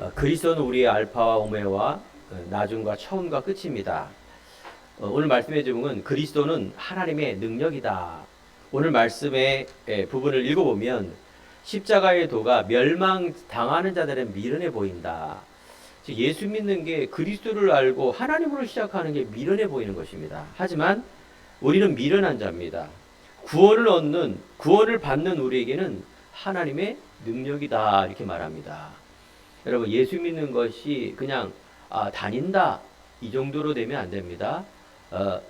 그리스도는 우리의 알파와 오메와 나중과 처음과 끝입니다. 오늘 말씀의 제목은 그리스도는 하나님의 능력이다. 오늘 말씀의 부분을 읽어보면 십자가의 도가 멸망당하는 자들은 미련해 보인다. 즉 예수 믿는 게 그리스도를 알고 하나님으로 시작하는 게 미련해 보이는 것입니다. 하지만 우리는 미련한 자입니다. 구원을 받는 우리에게는 하나님의 능력이다 이렇게 말합니다. 여러분 예수 믿는 것이 그냥 다닌다 이 정도로 되면 안 됩니다.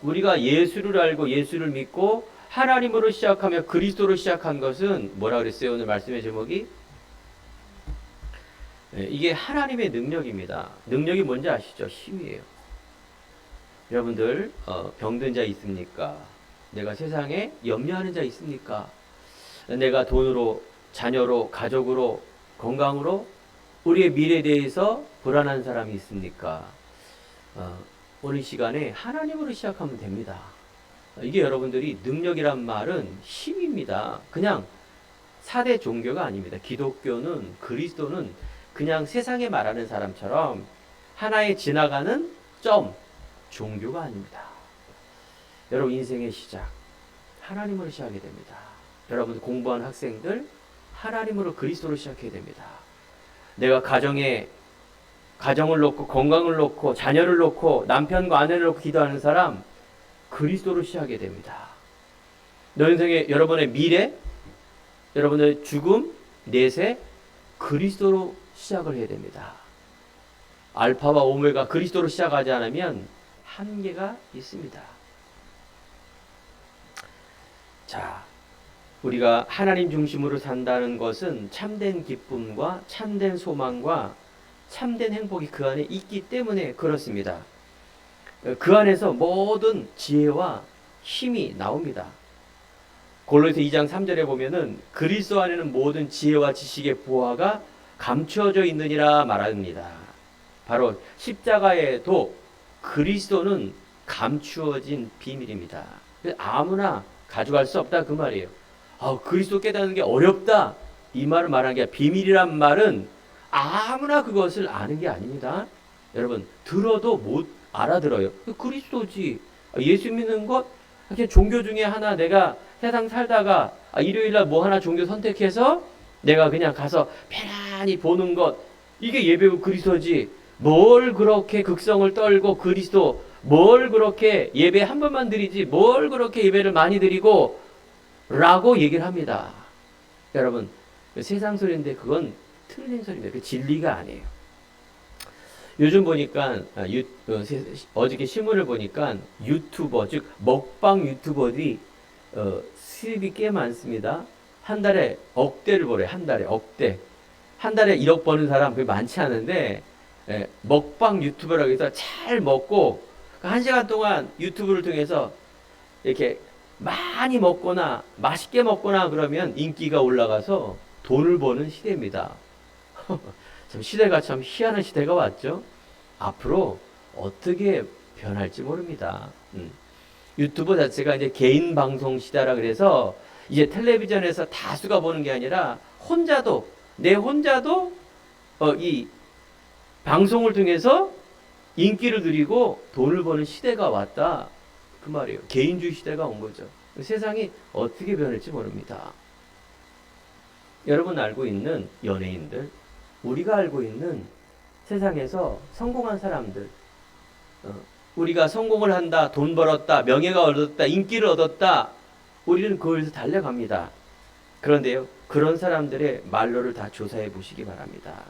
우리가 예수를 알고 예수를 믿고 하나님으로 시작하며 그리스도로 시작한 것은 뭐라 그랬어요? 오늘 말씀의 제목이 이게 하나님의 능력입니다. 능력이 뭔지 아시죠? 힘이에요. 여러분들 병든 자 있습니까? 내가 세상에 염려하는 자 있습니까? 내가 돈으로, 자녀로, 가족으로, 건강으로 우리의 미래에 대해서 불안한 사람이 있습니까? 오늘 시간에 하나님으로 시작하면 됩니다. 이게 여러분들이 능력이란 말은 힘입니다. 그냥 4대 종교가 아닙니다. 기독교는 그리스도는 그냥 세상에 말하는 사람처럼 하나의 지나가는 종교가 아닙니다. 여러분 인생의 시작 하나님으로 시작하게 됩니다. 여러분 공부하는 학생들 하나님으로 그리스도로 시작해야 됩니다. 내가 가정을 놓고 건강을 놓고 자녀를 놓고 남편과 아내를 놓고 기도하는 사람 그리스도로 시작하게 됩니다. 너 인생의 여러분의 미래, 여러분의 죽음, 내세 그리스도로 시작을 해야 됩니다. 알파와 오메가 그리스도로 시작하지 않으면 한계가 있습니다. 자, 우리가 하나님 중심으로 산다는 것은 참된 기쁨과 참된 소망과 참된 행복이 그 안에 있기 때문에 그렇습니다. 그 안에서 모든 지혜와 힘이 나옵니다. 골로새 2장 3절에 보면은 그리스도 안에는 모든 지혜와 지식의 보화가 감추어져 있느니라 말합니다. 바로 십자가에도 그리스도는 감추어진 비밀입니다. 아무나 가져갈 수 없다 그 말이에요. 그리스도 깨닫는 게 어렵다 이 말을 말하는 게 비밀이란 말은 아무나 그것을 아는 게 아닙니다. 여러분 들어도 못 알아들어요. 그리스도지. 예수 믿는 것 그냥 종교 중에 하나 내가 세상 살다가 일요일날 뭐 하나 종교 선택해서 내가 그냥 가서 편안히 보는 것 이게 예배고 그리스도지. 뭘 그렇게 극성을 떨고 그리스도 뭘 그렇게 예배 한 번만 드리지 뭘 그렇게 예배를 많이 드리고 라고 얘기를 합니다. 여러분 세상 소리인데 그건 틀린 소리입니다. 그 진리가 아니에요. 요즘 보니까 어저께 신문을 보니까 유튜버 즉 먹방 유튜버들이 수입이 꽤 많습니다. 한 달에 억대를 벌어요. 한 달에 억대. 한 달에 1억 버는 사람 그게 많지 않은데 먹방 유튜버라고 해서 잘 먹고 1시간 동안 유튜브를 통해서 이렇게 많이 먹거나 맛있게 먹거나 그러면 인기가 올라가서 돈을 버는 시대입니다. 참 시대가 참 희한한 시대가 왔죠. 앞으로 어떻게 변할지 모릅니다. 유튜브 자체가 이제 개인 방송 시대라 그래서 이제 텔레비전에서 다수가 보는 게 아니라 내 혼자도 이 방송을 통해서 인기를 누리고 돈을 버는 시대가 왔다 그 말이에요. 개인주의 시대가 온 거죠. 세상이 어떻게 변할지 모릅니다. 여러분 알고 있는 연예인들, 우리가 알고 있는 세상에서 성공한 사람들, 우리가 성공을 한다, 돈 벌었다, 명예가 얻었다, 인기를 얻었다, 우리는 그걸 달려갑니다. 그런데요, 그런 사람들의 말로를 다 조사해 보시기 바랍니다.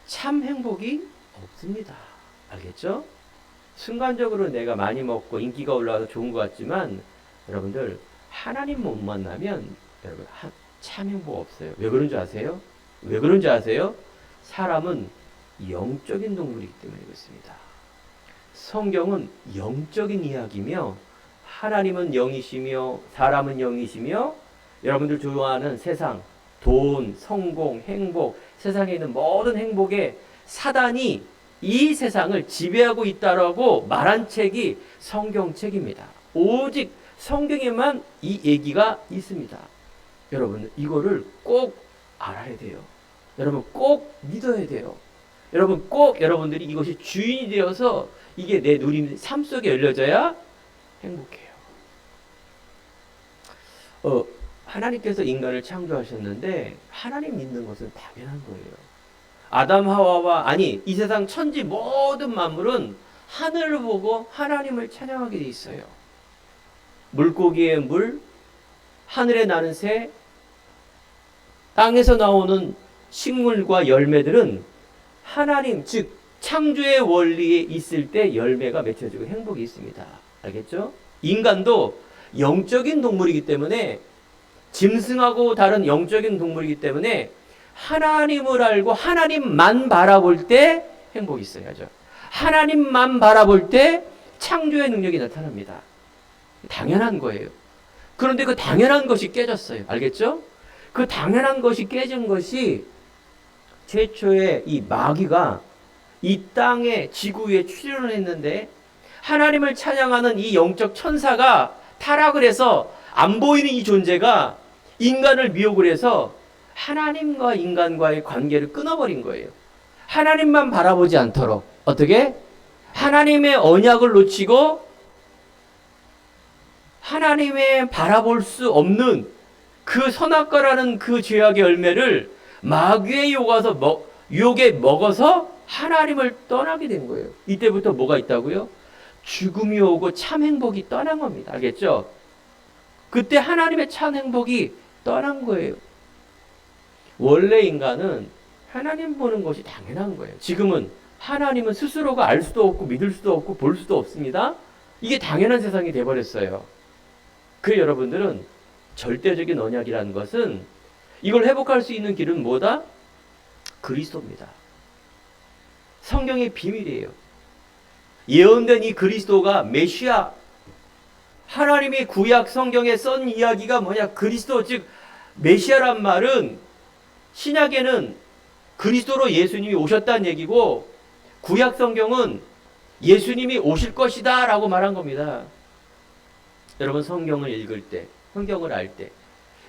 참 행복이 없습니다. 알겠죠? 순간적으로 내가 많이 먹고 인기가 올라와서 좋은 것 같지만 여러분들 하나님 못 만나면 여러분 참 행복 없어요. 왜 그런 줄 아세요? 왜 그런 줄 아세요? 사람은 영적인 동물이기 때문에 그렇습니다. 성경은 영적인 이야기며 하나님은 영이시며 사람은 영이시며 여러분들 좋아하는 세상, 돈, 성공, 행복, 세상에 있는 모든 행복에 사단이 이 세상을 지배하고 있다라고 말한 책이 성경책입니다. 오직 성경에만 이 얘기가 있습니다. 여러분 이거를 꼭 알아야 돼요. 여러분 꼭 믿어야 돼요. 여러분 꼭 여러분들이 이것이 주인이 되어서 이게 내 누림 삶 속에 열려져야 행복해요. 하나님께서 인간을 창조하셨는데 하나님 믿는 것은 당연한 거예요. 아담 하와와 아니 이 세상 천지 모든 만물은 하늘을 보고 하나님을 찬양하게 돼 있어요. 물고기의 물, 하늘에 나는 새, 땅에서 나오는 식물과 열매들은 하나님 즉 창조의 원리에 있을 때 열매가 맺혀지고 행복이 있습니다. 알겠죠? 인간도 영적인 동물이기 때문에 짐승하고 다른 영적인 동물이기 때문에 하나님을 알고 하나님만 바라볼 때 행복이 있어야죠. 하나님만 바라볼 때 창조의 능력이 나타납니다. 당연한 거예요. 그런데 그 당연한 것이 깨졌어요. 알겠죠? 그 당연한 것이 깨진 것이 최초의 이 마귀가 이 땅에 지구에 출현을 했는데 하나님을 찬양하는 이 영적 천사가 타락을 해서 안 보이는 이 존재가 인간을 미혹을 해서 하나님과 인간과의 관계를 끊어버린 거예요. 하나님만 바라보지 않도록 어떻게? 하나님의 언약을 놓치고 하나님의 바라볼 수 없는 그 선악과라는 그 죄악의 열매를 마귀의 유혹에 먹어서 하나님을 떠나게 된 거예요. 이때부터 뭐가 있다고요? 죽음이 오고 참 행복이 떠난 겁니다. 알겠죠? 그때 하나님의 참 행복이 떠난 거예요. 원래 인간은 하나님 보는 것이 당연한 거예요. 지금은 하나님은 스스로가 알 수도 없고 믿을 수도 없고 볼 수도 없습니다. 이게 당연한 세상이 돼버렸어요. 그 여러분들은 절대적인 언약이라는 것은 이걸 회복할 수 있는 길은 뭐다? 그리스도입니다. 성경의 비밀이에요. 예언된 이 그리스도가 메시아, 하나님이 구약 성경에 쓴 이야기가 뭐냐? 그리스도, 즉 메시아란 말은 신약에는 그리스도로 예수님이 오셨다는 얘기고 구약 성경은 예수님이 오실 것이다 라고 말한 겁니다. 여러분 성경을 읽을 때, 성경을 알 때,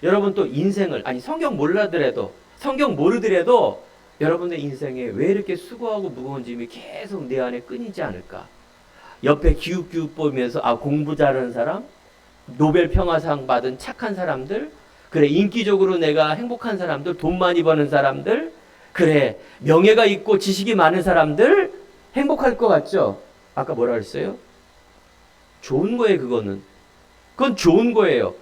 여러분 또 인생을, 아니 성경 몰라더라도, 성경 모르더라도 여러분의 인생에 왜 이렇게 수고하고 무거운 짐이 계속 내 안에 끊이지 않을까? 옆에 기웃기웃 보면서 공부 잘하는 사람, 노벨 평화상 받은 착한 사람들, 그래 인기적으로 내가 행복한 사람들, 돈 많이 버는 사람들, 그래 명예가 있고 지식이 많은 사람들 행복할 것 같죠? 아까 뭐라 그랬어요? 좋은 거예요. 그건 좋은 거예요.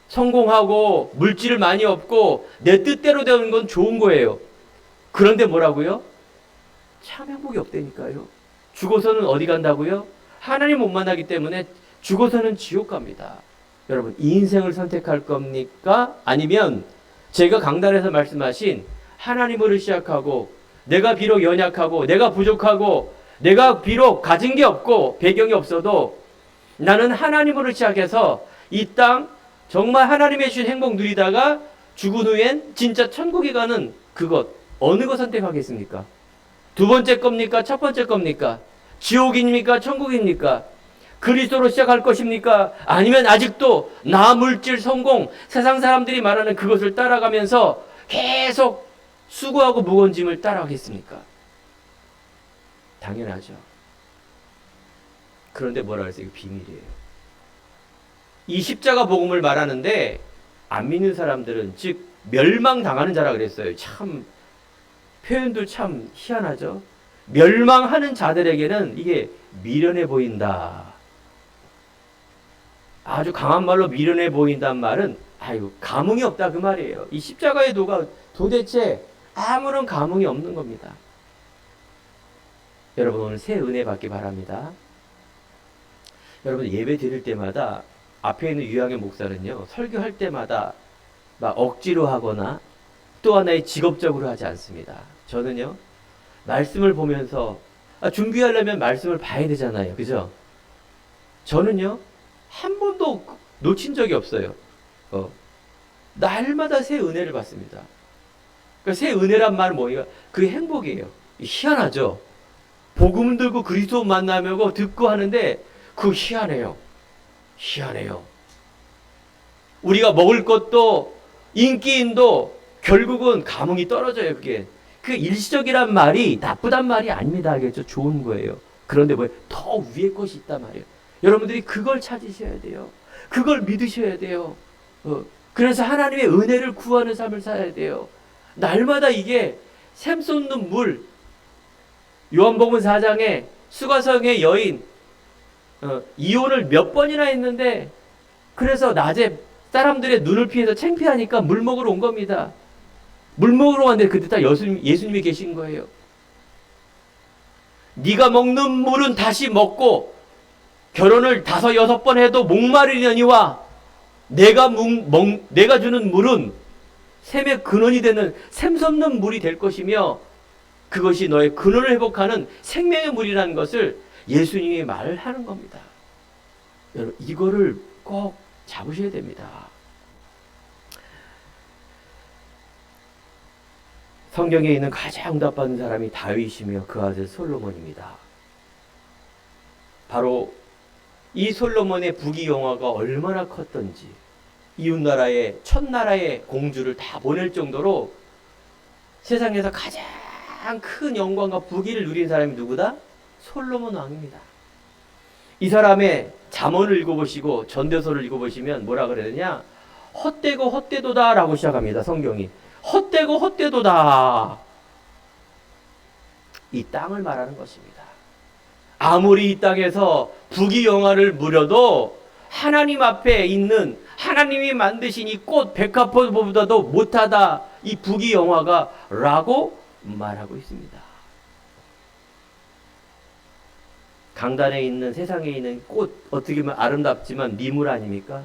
성공하고 물질을 많이 얻고 내 뜻대로 되는 건 좋은 거예요. 그런데 뭐라고요? 참 행복이 없다니까요. 죽어서는 어디 간다고요? 하나님 못 만나기 때문에 죽어서는 지옥 갑니다. 여러분 이 인생을 선택할 겁니까? 아니면 제가 강단에서 말씀하신 하나님으로 시작하고 내가 비록 연약하고 내가 부족하고 내가 비록 가진 게 없고 배경이 없어도 나는 하나님으로 시작해서 이 땅 정말 하나님의 주신 행복 누리다가 죽은 후엔 진짜 천국에 가는 그것 어느 거 선택하겠습니까? 두 번째 겁니까? 첫 번째 겁니까? 지옥입니까? 천국입니까? 그리스도로 시작할 것입니까? 아니면 아직도 나 물질 성공 세상 사람들이 말하는 그것을 따라가면서 계속 수고하고 무거운 짐을 따라가겠습니까? 당연하죠. 그런데 뭐라 그랬어요? 이거 비밀이에요. 이 십자가 복음을 말하는데 안 믿는 사람들은 즉 멸망당하는 자라 그랬어요. 참 표현도 참 희한하죠. 멸망하는 자들에게는 이게 미련해 보인다. 아주 강한 말로 미련해 보인다는 말은 감흥이 없다 그 말이에요. 이 십자가의 도가 도대체 아무런 감흥이 없는 겁니다. 여러분 오늘 새 은혜 받기 바랍니다. 여러분 예배 드릴 때마다 앞에 있는 유양의 목사는요 설교할 때마다 막 억지로 하거나 또 하나의 직업적으로 하지 않습니다. 저는요 말씀을 보면서 준비하려면 말씀을 봐야 되잖아요. 그죠? 저는요 한 번도 놓친 적이 없어요. 날마다 새 은혜를 받습니다. 그러니까 새 은혜란 말은 뭐예요? 그게 행복이에요. 희한하죠? 복음 들고 그리스도 만나며 듣고 하는데 그거 희한해요. 희한해요. 우리가 먹을 것도 인기인도 결국은 감흥이 떨어져요. 그게 그 일시적이란 말이 나쁘단 말이 아닙니다. 알겠죠? 좋은 거예요. 그런데 뭐 더 위에 것이 있단 말이에요. 여러분들이 그걸 찾으셔야 돼요. 그걸 믿으셔야 돼요. 그래서 하나님의 은혜를 구하는 삶을 살아야 돼요. 날마다 이게 샘 솟는 물, 요한복음 4장에 수가성의 여인 이혼을 몇 번이나 했는데, 그래서 낮에 사람들의 눈을 피해서 창피하니까 물 먹으러 온 겁니다. 물 먹으러 왔는데 그때 딱 예수님이 계신 거예요. 네가 먹는 물은 다시 먹고 결혼을 5, 6번 해도 목마르려니와 내가 주는 물은 샘의 근원이 되는 샘솟는 물이 될 것이며 그것이 너의 근원을 회복하는 생명의 물이라는 것을 예수님이 말하는 겁니다. 여러분 이거를 꼭 잡으셔야 됩니다. 성경에 있는 가장 응답받은 사람이 다윗이며 그 아들 솔로몬입니다. 바로 이 솔로몬의 부귀영화가 얼마나 컸던지 이웃나라의 첫나라의 공주를 다 보낼 정도로 세상에서 가장 큰 영광과 부귀를 누린 사람이 누구다? 솔로몬 왕입니다. 이 사람의 잠언을 읽어보시고 전도서를 읽어보시면 뭐라 그래야 되냐? 헛되고 헛되도다 라고 시작합니다. 성경이. 헛되고 헛되도다. 이 땅을 말하는 것입니다. 아무리 이 땅에서 부귀영화를 누려도 하나님 앞에 있는 하나님이 만드신 이 꽃 백합화보다도 못하다 이 부귀영화가 라고 말하고 있습니다. 강단에 있는 세상에 있는 꽃 어떻게 보면 아름답지만 미물 아닙니까?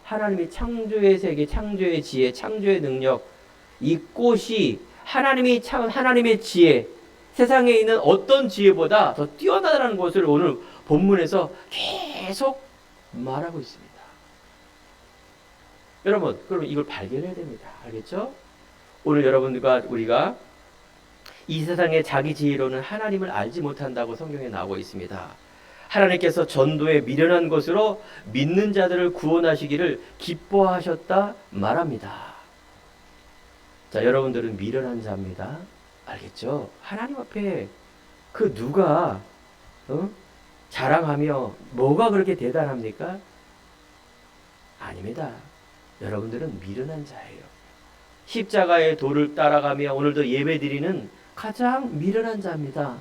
하나님이 창조의 세계, 창조의 지혜, 창조의 능력, 이 꽃이 하나님의 지혜, 세상에 있는 어떤 지혜보다 더 뛰어나다는 것을 오늘 본문에서 계속 말하고 있습니다. 여러분, 그럼 이걸 발견해야 됩니다. 알겠죠? 오늘 여러분들과 우리가 이 세상의 자기 지혜로는 하나님을 알지 못한다고 성경에 나오고 있습니다. 하나님께서 전도에 미련한 것으로 믿는 자들을 구원하시기를 기뻐하셨다 말합니다. 자, 여러분들은 미련한 자입니다. 알겠죠? 하나님 앞에 그 누가 자랑하며 뭐가 그렇게 대단합니까? 아닙니다. 여러분들은 미련한 자예요. 십자가의 도를 따라가며 오늘도 예배드리는 가장 미련한 자입니다.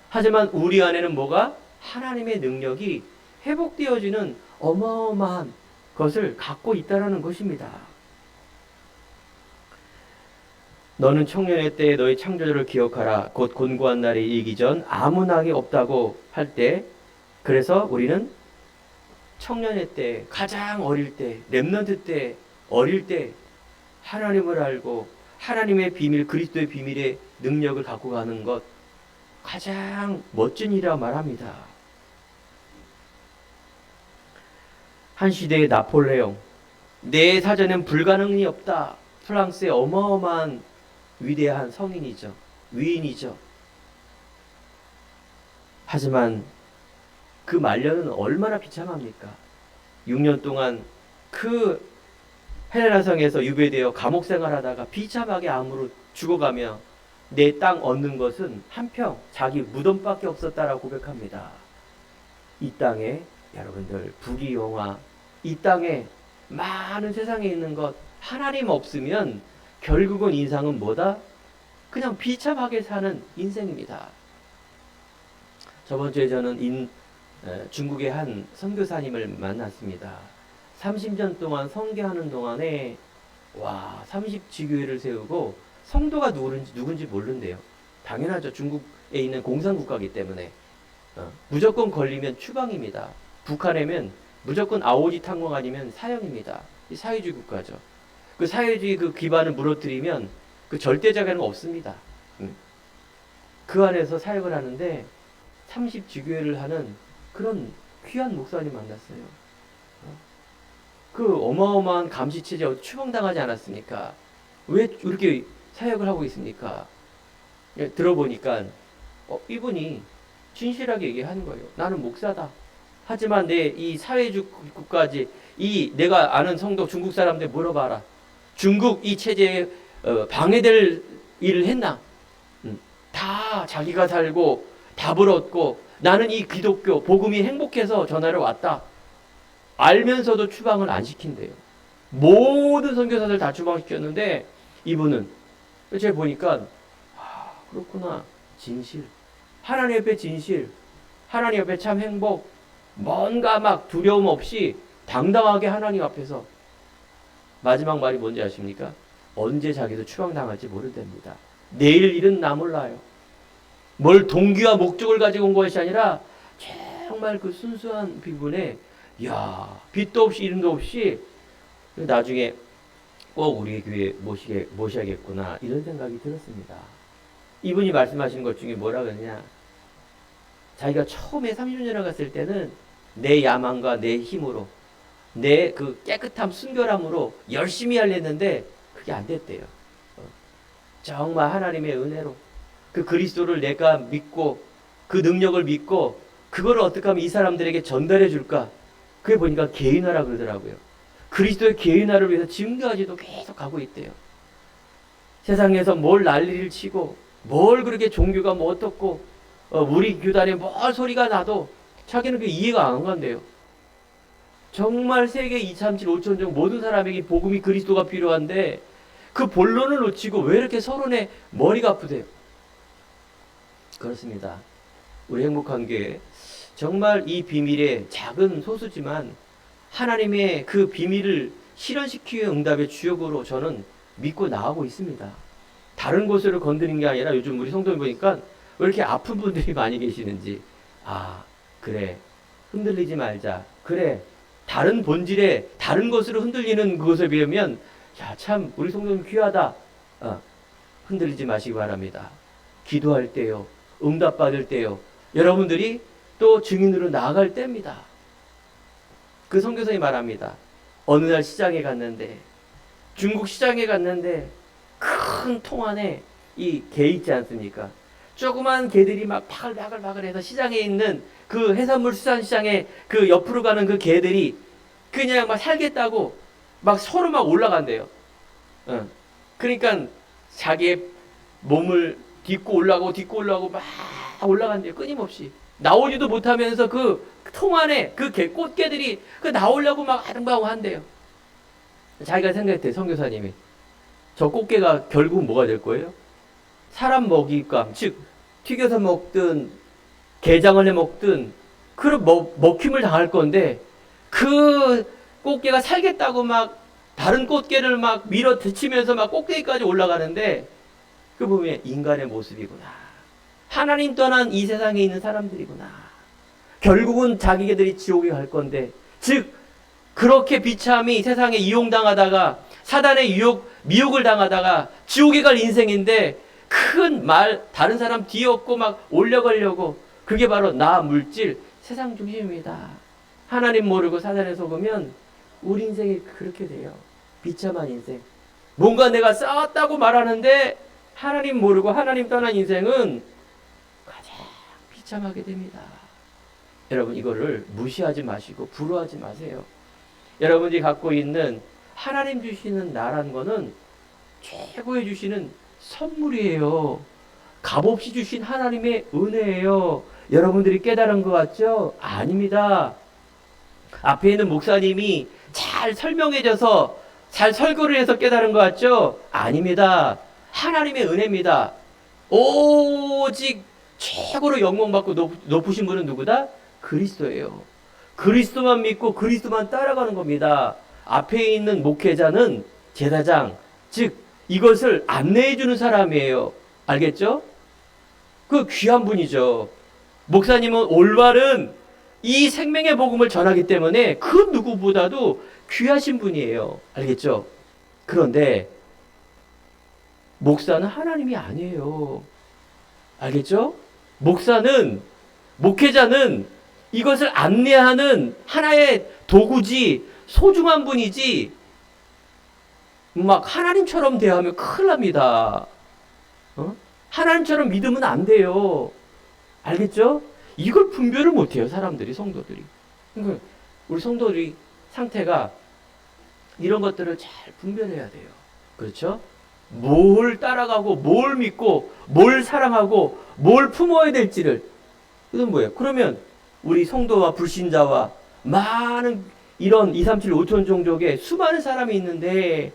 하지만 우리 안에는 뭐가? 하나님의 능력이 회복되어지는 어마어마한 것을 갖고 있다는 것입니다. 너는 청년의 때에 너의 창조주를 기억하라. 곧 곤고한 날이 이기 전 아무 낙이 없다고 할 때, 그래서 우리는 청년의 때, 가장 어릴 때, 렘넌트 때, 어릴 때 하나님을 알고 하나님의 비밀, 그리스도의 비밀의 능력을 갖고 가는 것 가장 멋진 일이라 말합니다. 한 시대의 나폴레옹, 내 사전엔 불가능이 없다. 프랑스의 어마어마한 위대한 성인이죠. 위인이죠. 하지만 그 말년은 얼마나 비참합니까? 6년 동안 그 헬레나성에서 유배되어 감옥 생활하다가 비참하게 암으로 죽어가며 내 땅 얻는 것은 한평 자기 무덤밖에 없었다라고 고백합니다. 이 땅에 여러분들 부귀영화, 이 땅에 많은 세상에 있는 것 하나님 없으면 결국은 인생은 뭐다? 그냥 비참하게 사는 인생입니다. 저번 주에 저는 중국의 한 선교사님을 만났습니다. 30년 동안 선교하는 동안에 30지교회를 세우고 성도가 누군지 모른대요. 당연하죠. 중국에 있는 공산국가이기 때문에 무조건 걸리면 추방입니다. 북한에면 무조건 아오지 탄광 아니면 사형입니다. 이 사회주의 국가죠. 그 사회주의 그 기반을 무너뜨리면 그 절대자가는 없습니다. 그 안에서 사역을 하는데 30지교회를 하는 그런 귀한 목사님 만났어요. 그 어마어마한 감시체제 추방당하지 않았습니까? 왜 이렇게 사역을 하고 있습니까? 들어보니까 이분이 진실하게 얘기하는 거예요. 나는 목사다. 하지만 내 이 사회주의 국가지 이 내가 아는 성도 중국 사람들 물어봐라. 중국 이 체제에 방해될 일을 했나? 다 자기가 살고 답을 얻고 나는 이 기독교 복음이 행복해서 전화를 왔다. 알면서도 추방을 안 시킨대요. 모든 선교사들 다 추방시켰는데 이분은 제가 보니까 그렇구나. 진실. 하나님 옆에 진실. 하나님 옆에 참 행복. 뭔가 막 두려움 없이 당당하게 하나님 앞에서 마지막 말이 뭔지 아십니까? 언제 자기도 추방당할지 모른답니다. 내일 일은 나 몰라요. 뭘 동기와 목적을 가지고 온 것이 아니라 정말 그 순수한 비분에 빛도 없이 이름도 없이 나중에 꼭 우리 교회 모셔야겠구나 이런 생각이 들었습니다. 이분이 말씀하신 것 중에 뭐라 그러냐, 자기가 처음에 30년에 갔을 때는 내 야망과 내 힘으로 내 그 깨끗함 순결함으로 열심히 하려는데 그게 안 됐대요. 정말 하나님의 은혜로 그 그리스도를 내가 믿고 그 능력을 믿고 그거를 어떻게 하면 이 사람들에게 전달해 줄까, 그게 보니까 개인화라 그러더라고요. 그리스도의 개인화를 위해서 지금까지도 계속 가고 있대요. 세상에서 뭘 난리를 치고 뭘 그렇게 종교가 뭐 어떻고 우리 교단에 뭘 소리가 나도 자기는 그 이해가 안 간대요. 정말 세계 237, 5천종 모든 사람에게 복음이 그리스도가 필요한데 그 본론을 놓치고 왜 이렇게 서론에 머리가 아프대요. 그렇습니다. 우리 행복한 교회 정말 이 비밀의 작은 소수지만 하나님의 그 비밀을 실현시키는 응답의 주역으로 저는 믿고 나가고 있습니다. 다른 곳으로 건드린 게 아니라 요즘 우리 성도님 보니까 왜 이렇게 아픈 분들이 많이 계시는지, 그래, 흔들리지 말자. 그래, 다른 본질에 다른 것으로 흔들리는 그것에 비하면 참 우리 성도님 귀하다. 흔들리지 마시기 바랍니다. 기도할 때요, 응답받을 때요, 여러분들이 또 증인으로 나아갈 때입니다. 그 선교사님 말합니다. 어느 날 시장에 갔는데, 중국 시장에 갔는데 큰 통 안에 이 개 있지 않습니까? 조그만 개들이 막 바글바글 해서 시장에 있는 그 해산물 수산시장에 그 옆으로 가는 그 개들이 그냥 막 살겠다고 막 서로 막 올라간대요. 그러니까 자기의 몸을 딛고 올라가고 막 올라간대요. 끊임없이. 나오지도 못하면서 그 통 안에 그 꽃게들이 그 나오려고 막 아등바등 한대요. 자기가 생각했대, 선교사님이. 저 꽃게가 결국 뭐가 될 거예요? 사람 먹이감, 즉 튀겨서 먹든 게장을 해 먹든 그런 먹힘을 당할 건데 그 꽃게가 살겠다고 막 다른 꽃게를 막 밀어붙이면서 막 꼭대기까지 올라가는데 그 보면 인간의 모습이구나. 하나님 떠난 이 세상에 있는 사람들이구나. 결국은 자기들이 지옥에 갈 건데, 즉 그렇게 비참히 세상에 이용당하다가 사단의 미혹을 당하다가 지옥에 갈 인생인데 큰 말 다른 사람 뒤엎고 막 올려가려고, 그게 바로 나 물질 세상 중심입니다. 하나님 모르고 사단에 속으면 우리 인생이 그렇게 돼요. 비참한 인생. 뭔가 내가 쌓았다고 말하는데 하나님 모르고 하나님 떠난 인생은 가장 비참하게 됩니다. 여러분, 이거를 무시하지 마시고 부러워하지 마세요. 여러분이 갖고 있는 하나님 주시는 나라는 거는 최고의 주시는 선물이에요. 값없이 주신 하나님의 은혜예요. 여러분들이 깨달은 것 같죠? 아닙니다. 앞에 있는 목사님이 잘 설명해줘서 잘 설교를 해서 깨달은 것 같죠? 아닙니다. 하나님의 은혜입니다. 오직 최고로 영광받고 높으신 분은 누구다? 그리스도예요. 그리스도만 믿고 그리스도만 따라가는 겁니다. 앞에 있는 목회자는 제사장, 즉 이것을 안내해 주는 사람이에요. 알겠죠? 그 귀한 분이죠. 목사님은 올바른 이 생명의 복음을 전하기 때문에 그 누구보다도 귀하신 분이에요. 알겠죠? 그런데 목사는 하나님이 아니에요. 알겠죠? 목회자는 이것을 안내하는 하나의 도구지, 소중한 분이지, 막 하나님처럼 대하면 큰일 납니다. 하나님처럼 믿으면 안 돼요. 알겠죠? 이걸 분별을 못해요, 사람들이, 성도들이. 그러니까 우리 성도들이 상태가 이런 것들을 잘 분별해야 돼요. 그렇죠? 뭘 따라가고 뭘 믿고 뭘 사랑하고 뭘 품어야 될지를. 그건 뭐예요? 그러면 우리 성도와 불신자와 많은 이런 2, 3, 7, 5천 종족의 수많은 사람이 있는데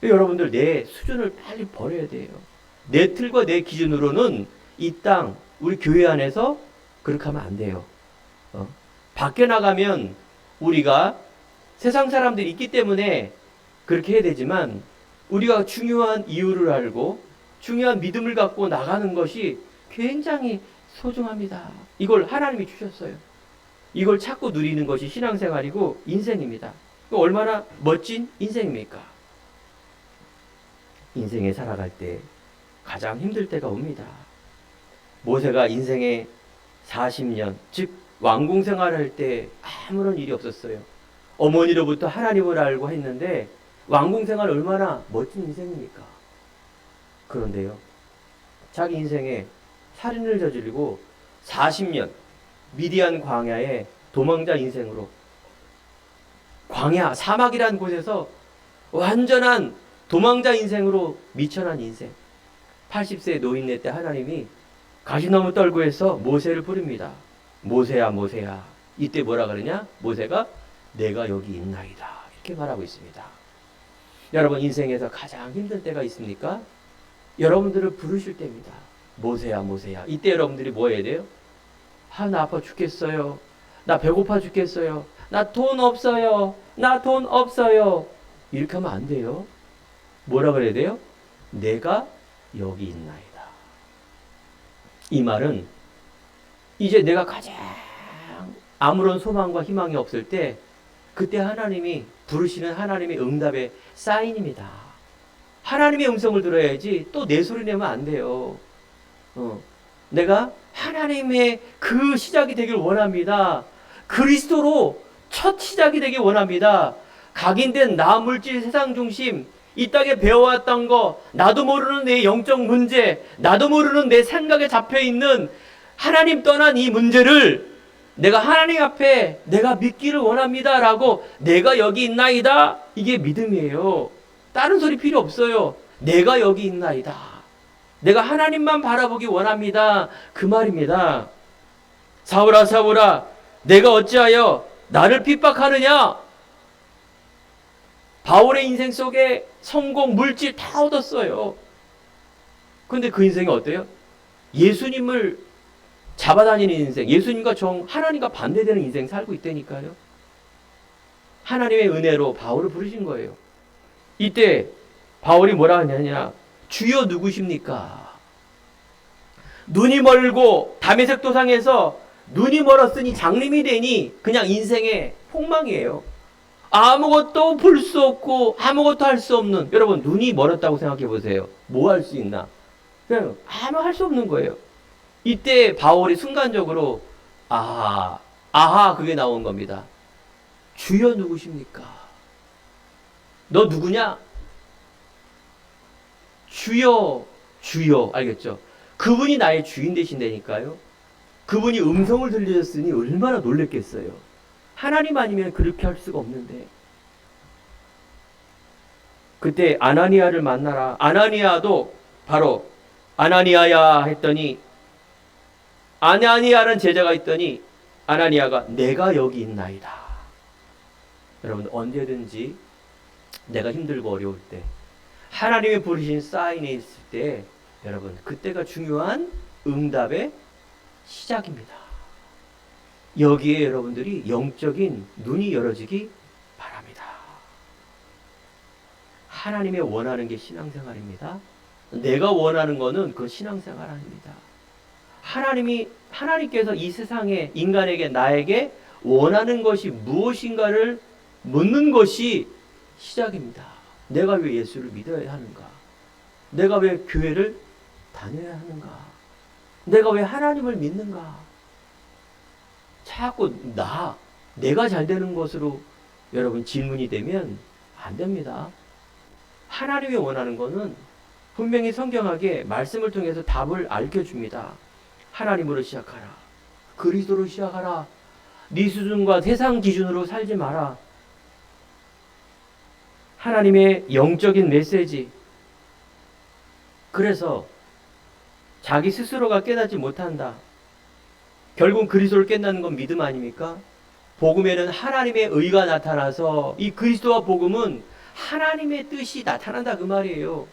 여러분들 내 수준을 빨리 버려야 돼요. 내 틀과 내 기준으로는 이 땅 우리 교회 안에서 그렇게 하면 안 돼요. 밖에 나가면 우리가 세상 사람들이 있기 때문에 그렇게 해야 되지만 우리가 중요한 이유를 알고 중요한 믿음을 갖고 나가는 것이 굉장히 소중합니다. 이걸 하나님이 주셨어요. 이걸 찾고 누리는 것이 신앙생활이고 인생입니다. 얼마나 멋진 인생입니까? 인생에 살아갈 때 가장 힘들 때가 옵니다. 모세가 인생의 40년, 즉 왕궁생활을 할 때 아무런 일이 없었어요. 어머니로부터 하나님을 알고 했는데 왕궁생활 얼마나 멋진 인생입니까? 그런데요, 자기 인생에 살인을 저지르고 40년 미디안 광야에 도망자 인생으로, 광야 사막이라는 곳에서 완전한 도망자 인생으로 미천한 인생, 80세 노인네 때 하나님이 가시나무 떨구에서 모세를 부릅니다. 모세야 모세야. 이때 뭐라 그러냐? 모세가 내가 여기 있나이다 이렇게 말하고 있습니다. 여러분 인생에서 가장 힘들 때가 있습니까? 여러분들을 부르실 때입니다. 모세야 모세야. 이때 여러분들이 뭐 해야 돼요? 나 아파 죽겠어요. 나 배고파 죽겠어요. 나 돈 없어요. 나 돈 없어요. 이렇게 하면 안 돼요. 뭐라 그래야 돼요? 내가 여기 있나이다. 이 말은 이제 내가 가장 아무런 소망과 희망이 없을 때 그때 하나님이 부르시는 하나님의 응답의 사인입니다. 하나님의 음성을 들어야지 또 내 소리 내면 안 돼요. 내가 하나님의 그 시작이 되길 원합니다. 그리스도로 첫 시작이 되길 원합니다. 각인된 나 물질 세상 중심, 이 땅에 배워왔던 거, 나도 모르는 내 영적 문제, 나도 모르는 내 생각에 잡혀있는 하나님 떠난 이 문제를 내가 하나님 앞에 내가 믿기를 원합니다 라고 내가 여기 있나이다. 이게 믿음이에요. 다른 소리 필요 없어요. 내가 여기 있나이다. 내가 하나님만 바라보기 원합니다. 그 말입니다. 사울아 사울아 내가 어찌하여 나를 핍박하느냐. 바울의 인생 속에 성공, 물질 다 얻었어요. 근데 그 인생이 어때요? 예수님을 잡아다니는 인생, 예수님과 하나님과 반대되는 인생 살고 있다니까요. 하나님의 은혜로 바울을 부르신 거예요. 이때 바울이 뭐라 하냐냐? 주여 누구십니까? 눈이 멀고 다메섹 도상에서 눈이 멀었으니 장님이 되니 그냥 인생의 폭망이에요. 아무것도 볼 수 없고 아무것도 할 수 없는, 여러분 눈이 멀었다고 생각해 보세요. 뭐 할 수 있나? 그냥 아무 할 수 없는 거예요. 이때 바울이 순간적으로 아하 그게 나온 겁니다. 주여 누구십니까? 너 누구냐? 주여 주여. 알겠죠? 그분이 나의 주인 되신다니까요. 그분이 음성을 들려줬으니 얼마나 놀랬겠어요. 하나님 아니면 그렇게 할 수가 없는데. 그때 아나니아를 만나라. 아나니아도 바로 아나니아야 했더니, 아나니아라는 제자가 있더니 아나니아가 내가 여기 있나이다. 여러분 언제든지 내가 힘들고 어려울 때 하나님이 부르신 사인에 있을 때 여러분 그때가 중요한 응답의 시작입니다. 여기에 여러분들이 영적인 눈이 열어지기 바랍니다. 하나님의 원하는 게 신앙생활입니다. 내가 원하는 거는 그 신앙생활 아닙니다. 하나님께서 이 세상에 인간에게 나에게 원하는 것이 무엇인가를 묻는 것이 시작입니다. 내가 왜 예수를 믿어야 하는가? 내가 왜 교회를 다녀야 하는가? 내가 왜 하나님을 믿는가? 자꾸 내가 잘 되는 것으로 여러분 질문이 되면 안 됩니다. 하나님이 원하는 것은 분명히 성경하게 말씀을 통해서 답을 알려줍니다. 하나님으로 시작하라. 그리스도로 시작하라. 네 수준과 세상 기준으로 살지 마라. 하나님의 영적인 메시지, 그래서 자기 스스로가 깨닫지 못한다. 결국 그리스도를 깨닫는 건 믿음 아닙니까? 복음에는 하나님의 의가 나타나서 이 그리스도와 복음은 하나님의 뜻이 나타난다 그 말이에요.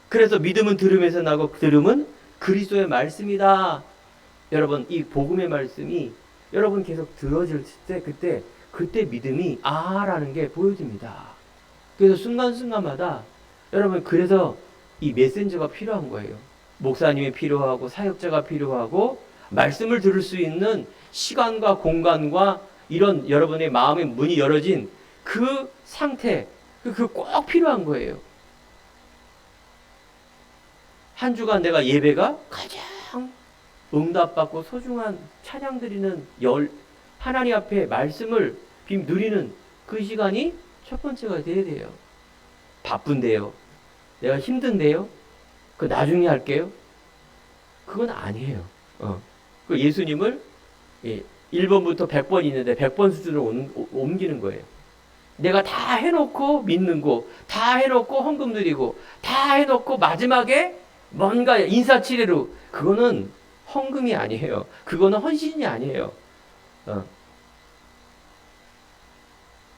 그래서 믿음은 들음에서 나고 들음은 그리스도의 말씀이다. 여러분 이 복음의 말씀이 여러분 계속 들어질 때 그때 믿음이 라는 게 보여집니다. 그래서 순간순간마다 여러분 그래서 이 메신저가 필요한 거예요. 목사님이 필요하고 사역자가 필요하고 말씀을 들을 수 있는 시간과 공간과 이런 여러분의 마음의 문이 열어진 그 상태, 그 꼭 필요한 거예요. 한 주간 내가 예배가 가장 응답받고 소중한 찬양 드리는 하나님 앞에 말씀을 누리는 그 시간이 첫 번째가 돼야 돼요. 바쁜데요. 내가 힘든데요. 그 나중에 할게요. 그건 아니에요. 그 예수님을 1번부터 100번 있는데 100번 수준으로 옮기는 거예요. 내가 다 해놓고 믿는 거, 다 해놓고 헌금 드리고, 다 해놓고 마지막에 뭔가 인사치레로, 그거는 헌금이 아니에요. 그거는 헌신이 아니에요.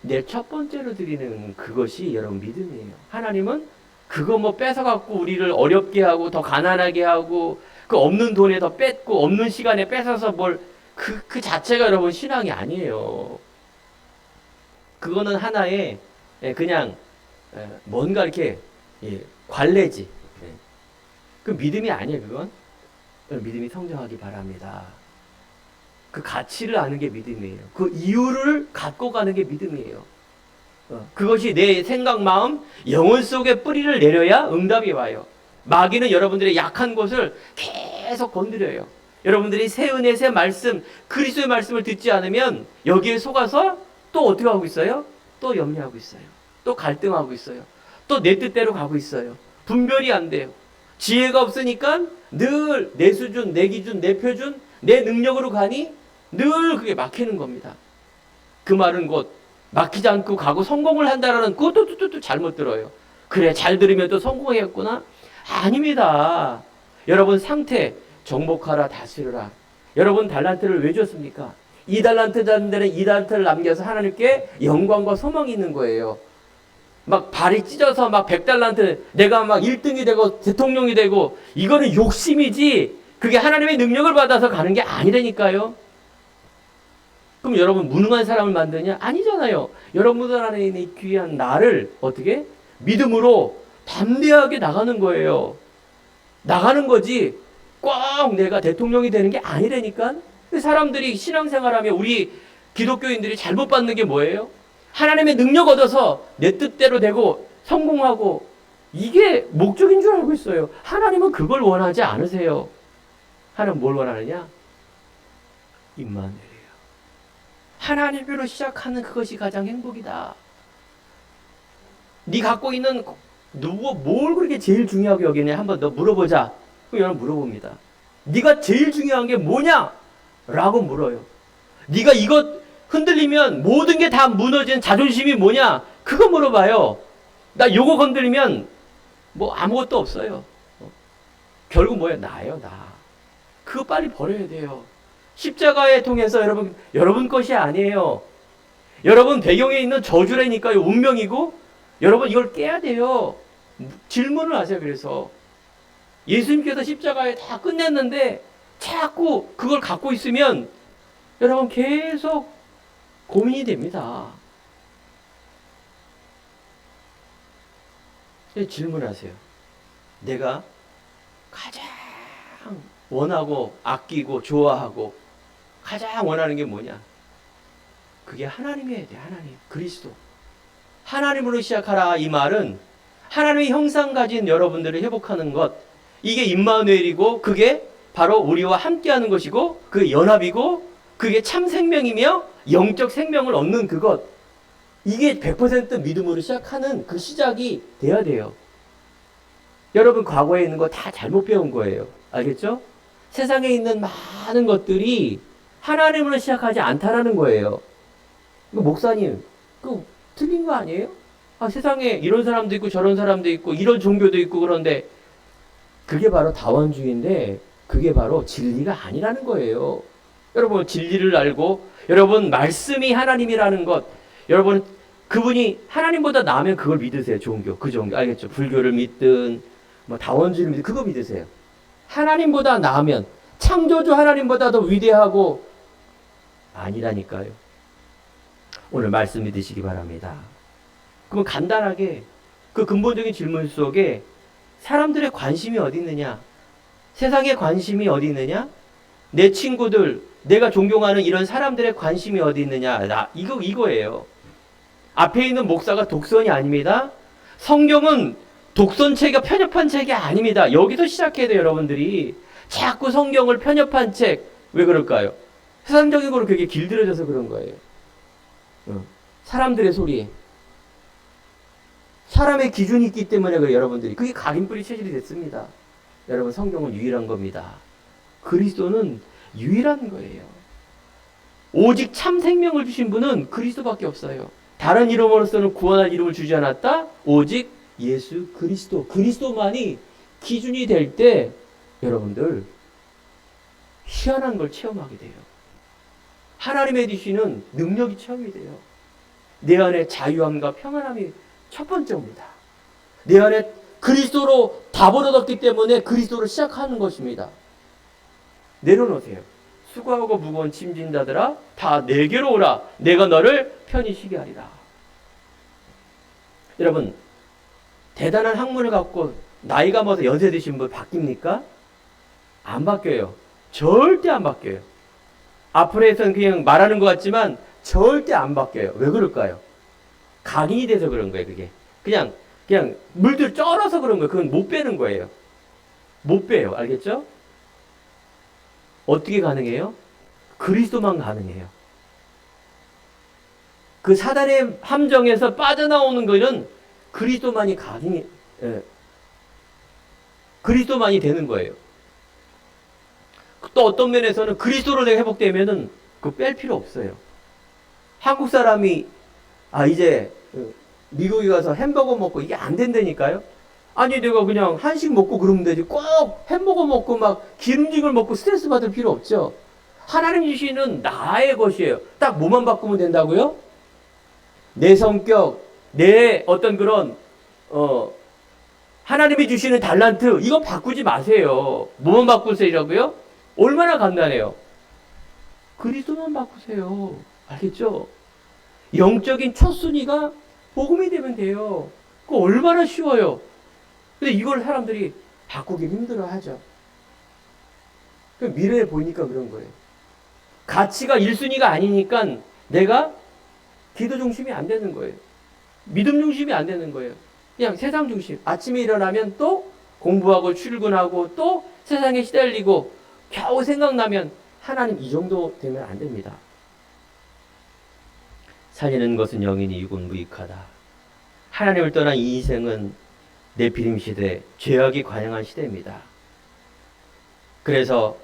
내 첫 번째로 드리는 그것이 여러분 믿음이에요. 하나님은 그거 뭐 뺏어갖고 우리를 어렵게 하고 더 가난하게 하고 그 없는 돈에 더 뺏고 없는 시간에 뺏어서 그 자체가 여러분 신앙이 아니에요. 그거는 하나의 그냥 뭔가 이렇게 관례지. 그 믿음이 아니에요. 그건 믿음이 성장하기 바랍니다. 그 가치를 아는 게 믿음이에요. 그 이유를 갖고 가는 게 믿음이에요. 그것이 내 생각, 마음, 영혼 속에 뿌리를 내려야 응답이 와요. 마귀는 여러분들의 약한 곳을 계속 건드려요. 여러분들이 새 은혜, 새 말씀, 그리스도의 말씀을 듣지 않으면 여기에 속아서 또 어떻게 하고 있어요? 또 염려하고 있어요. 또 갈등하고 있어요. 또 내 뜻대로 가고 있어요. 분별이 안 돼요. 지혜가 없으니까 늘 내 수준, 내 기준, 내 표준, 내 능력으로 가니 늘 그게 막히는 겁니다. 그 말은 곧 막히지 않고 가고 성공을 한다라는 그것도 또 잘못 들어요. 그래 잘 들으면 또 성공했구나? 아닙니다. 여러분 상태 정복하라 다스려라. 여러분 달란트를 왜 줬습니까? 2달란트 받은 데는 2달란트를 남겨서 하나님께 영광과 소망이 있는 거예요. 막 발이 찢어서 막 100달란트 내가 막 1등이 되고 대통령이 되고 이거는 욕심이지 그게 하나님의 능력을 받아서 가는 게 아니라니까요. 그럼 여러분 무능한 사람을 만드냐? 아니잖아요. 여러분들 안에 있는 이 귀한 나를 어떻게? 믿음으로 담대하게 나가는 거예요. 나가는 거지 꼭 내가 대통령이 되는 게 아니라니까. 사람들이 신앙생활하면 우리 기독교인들이 잘못 받는 게 뭐예요? 하나님의 능력 얻어서 내 뜻대로 되고 성공하고 이게 목적인 줄 알고 있어요. 하나님은 그걸 원하지 않으세요. 하나님은 뭘 원하느냐? 임마누엘이에요. 하나님으로 시작하는 그것이 가장 행복이다. 네 갖고 있는 뭘 그렇게 제일 중요하게 여기냐? 한번 너 물어보자. 그럼 여러분 물어봅니다. 네가 제일 중요한 게 뭐냐? 라고 물어요. 네가 이것 흔들리면 모든 게 다 무너지는 자존심이 뭐냐? 그거 물어봐요. 나 요거 건드리면 뭐 아무것도 없어요. 결국 뭐예요? 나예요, 나. 그거 빨리 버려야 돼요. 십자가에 통해서 여러분 것이 아니에요. 여러분 배경에 있는 저주라니까요. 운명이고 여러분 이걸 깨야 돼요. 질문을 하세요. 그래서 예수님께서 십자가에 다 끝냈는데 자꾸 그걸 갖고 있으면 여러분 계속 고민이 됩니다. 질문하세요. 내가 가장 원하고 아끼고 좋아하고 가장 원하는 게 뭐냐? 그게 하나님이어야 돼. 하나님, 그리스도. 하나님으로 시작하라. 이 말은 하나님의 형상 가진 여러분들을 회복하는 것, 이게 임마누엘이고 그게 바로 우리와 함께하는 것이고 그 연합이고 그게 참 생명이며 영적 생명을 얻는 그것, 이게 100% 믿음으로 시작하는 그 시작이 돼야 돼요. 여러분 과거에 있는 거 다 잘못 배운 거예요. 알겠죠? 세상에 있는 많은 것들이 하나님으로 시작하지 않다라는 거예요. 목사님, 그 틀린 거 아니에요? 세상에 이런 사람도 있고 저런 사람도 있고 이런 종교도 있고 그런데 그게 바로 다원주의인데 그게 바로 진리가 아니라는 거예요. 여러분 진리를 알고 여러분 말씀이 하나님이라는 것 여러분 그분이 하나님보다 나으면 그걸 믿으세요. 종교 그 종교 알겠죠? 불교를 믿든 뭐 다원주의를 믿든 그거 믿으세요. 하나님보다 나으면 창조주 하나님보다 더 위대하고 아니라니까요. 오늘 말씀 믿으시기 바랍니다. 그러면 간단하게 그 근본적인 질문 속에 사람들의 관심이 어디 있느냐? 세상의 관심이 어디 있느냐? 내 친구들, 내가 존경하는 이런 사람들의 관심이 어디 있느냐? 이거예요. 앞에 있는 목사가 독선이 아닙니다. 성경은 독선체가 편협한 책이 아닙니다. 여기서 시작해야 돼요, 여러분들이. 자꾸 성경을 편협한 책. 왜 그럴까요? 세상적인 거로 그게 길들여져서 그런 거예요. 사람들의 소리에. 사람의 기준이 있기 때문에 그래요, 여러분들이. 그게 각인뿌리 체질이 됐습니다. 여러분, 성경은 유일한 겁니다. 그리스도는 유일한 거예요. 오직 참 생명을 주신 분은 그리스도밖에 없어요. 다른 이름으로서는 구원할 이름을 주지 않았다? 오직 예수 그리스도. 그리스도만이 기준이 될 때 여러분들 희한한 걸 체험하게 돼요. 하나님의 주시는 능력이 체험이 돼요. 내 안에 자유함과 평안함이 첫 번째입니다. 내 안에 그리스도로 답을 얻었기 때문에 그리스도를 시작하는 것입니다. 내려놓으세요. 수고하고 무거운 짐진 자들아 다 내게로 오라. 내가 너를 편히 쉬게 하리라. 여러분 대단한 학문을 갖고 나이가 먹어서 연세 드신 분 바뀝니까? 안 바뀌어요. 절대 안 바뀌어요. 앞으로에서는 그냥 말하는 것 같지만 절대 안 바뀌어요. 왜 그럴까요? 각인이 돼서 그런 거예요. 그게 그냥 물들 쩔어서 그런 거예요. 그건 못 빼는 거예요. 못 빼요. 알겠죠? 어떻게 가능해요? 그리스도만 가능해요. 그 사단의 함정에서 빠져나오는 것은 그리스도만이 각인이 그리스도만이 되는 거예요. 또 어떤 면에서는 그리스도로 내가 회복되면은 그거 뺄 필요 없어요. 한국 사람이 이제 미국에 가서 햄버거 먹고 이게 안 된다니까요. 아니 내가 그냥 한식 먹고 그러면 되지 꼭 햄버거 먹고 막 기름진 걸 먹고 스트레스 받을 필요 없죠. 하나님 주시는 나의 것이에요. 딱 뭐만 바꾸면 된다고요? 내 성격, 내 어떤 그런 하나님이 주시는 달란트 이거 바꾸지 마세요. 뭐만 바꾸세요라고요? 얼마나 간단해요. 그리스도만 바꾸세요. 알겠죠? 영적인 첫 순위가 복음이 되면 돼요. 그거 얼마나 쉬워요. 근데 이걸 사람들이 바꾸기 힘들어하죠. 미래에 보이니까 그런 거예요. 가치가 1순위가 아니니까 내가 기도 중심이 안 되는 거예요. 믿음 중심이 안 되는 거예요. 그냥 세상 중심. 아침에 일어나면 또 공부하고 출근하고 또 세상에 시달리고 겨우 생각나면 하나님 이 정도 되면 안 됩니다. 살리는 것은 영이니 이군 무익하다. 하나님을 떠난 이 인생은 네피림 시대, 죄악이 관영한 시대입니다. 그래서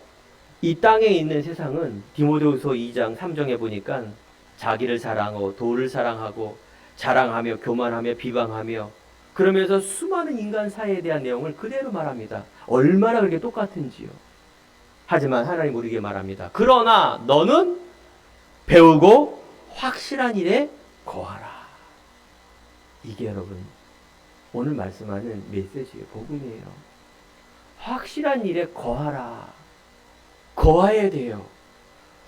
이 땅에 있는 세상은 디모데후서 2장 3절에 보니까 자기를 사랑하고 도를 사랑하고 자랑하며 교만하며 비방하며 그러면서 수많은 인간 사회에 대한 내용을 그대로 말합니다. 얼마나 그렇게 똑같은지요. 하지만 하나님 우리에게 말합니다. 그러나 너는 배우고 확실한 일에 거하라. 이게 여러분 오늘 말씀하는 메시지예요. 복음이에요. 확실한 일에 거하라. 거해야 돼요.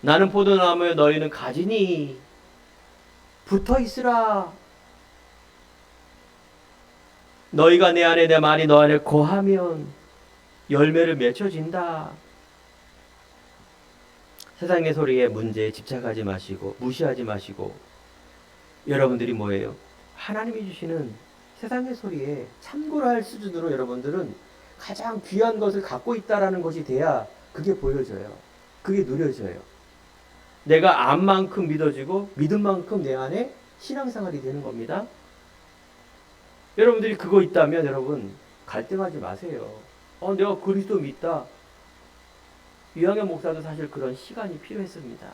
나는 포도나무에 너희는 가지니 붙어 있으라. 너희가 내 안에 내 말이 너 안에 거하면 열매를 맺혀진다. 세상의 소리에 문제에 집착하지 마시고 무시하지 마시고 여러분들이 뭐예요? 하나님이 주시는 세상의 소리에 참고를 할 수준으로 여러분들은 가장 귀한 것을 갖고 있다라는 것이 돼야 그게 보여져요. 그게 누려져요. 내가 암만큼 믿어지고 믿음만큼 내 안에 신앙생활이 되는 겁니다. 여러분들이 그거 있다면 여러분 갈등하지 마세요. 내가 그리스도 믿다. 유양현 목사도 사실 그런 시간이 필요했습니다.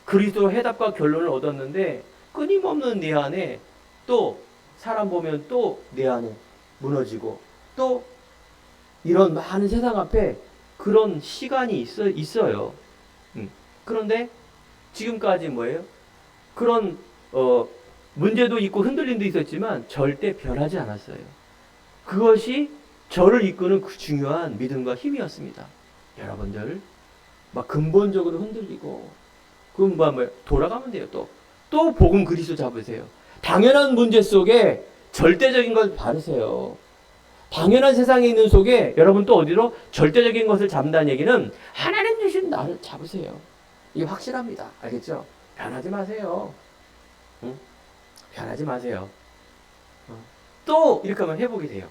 그리스도 해답과 결론을 얻었는데 끊임없는 내 안에 또 사람 보면 또 내 안에 무너지고 또 이런 많은 세상 앞에 그런 시간이 있어요. 그런데 지금까지 뭐예요? 그런 문제도 있고 흔들림도 있었지만 절대 변하지 않았어요. 그것이 저를 이끄는 그 중요한 믿음과 힘이었습니다. 여러분들 막 근본적으로 흔들리고 그럼 뭐 돌아가면 돼요. 또 복음 그리스도 잡으세요. 당연한 문제 속에 절대적인 걸 바르세요. 당연한 세상에 있는 속에 여러분 또 어디로 절대적인 것을 잡는다는 얘기는 하나님 주신 나를 잡으세요. 이게 확실합니다. 알겠죠? 변하지 마세요. 응? 변하지 마세요. 또 이렇게 하면 회복이 돼요.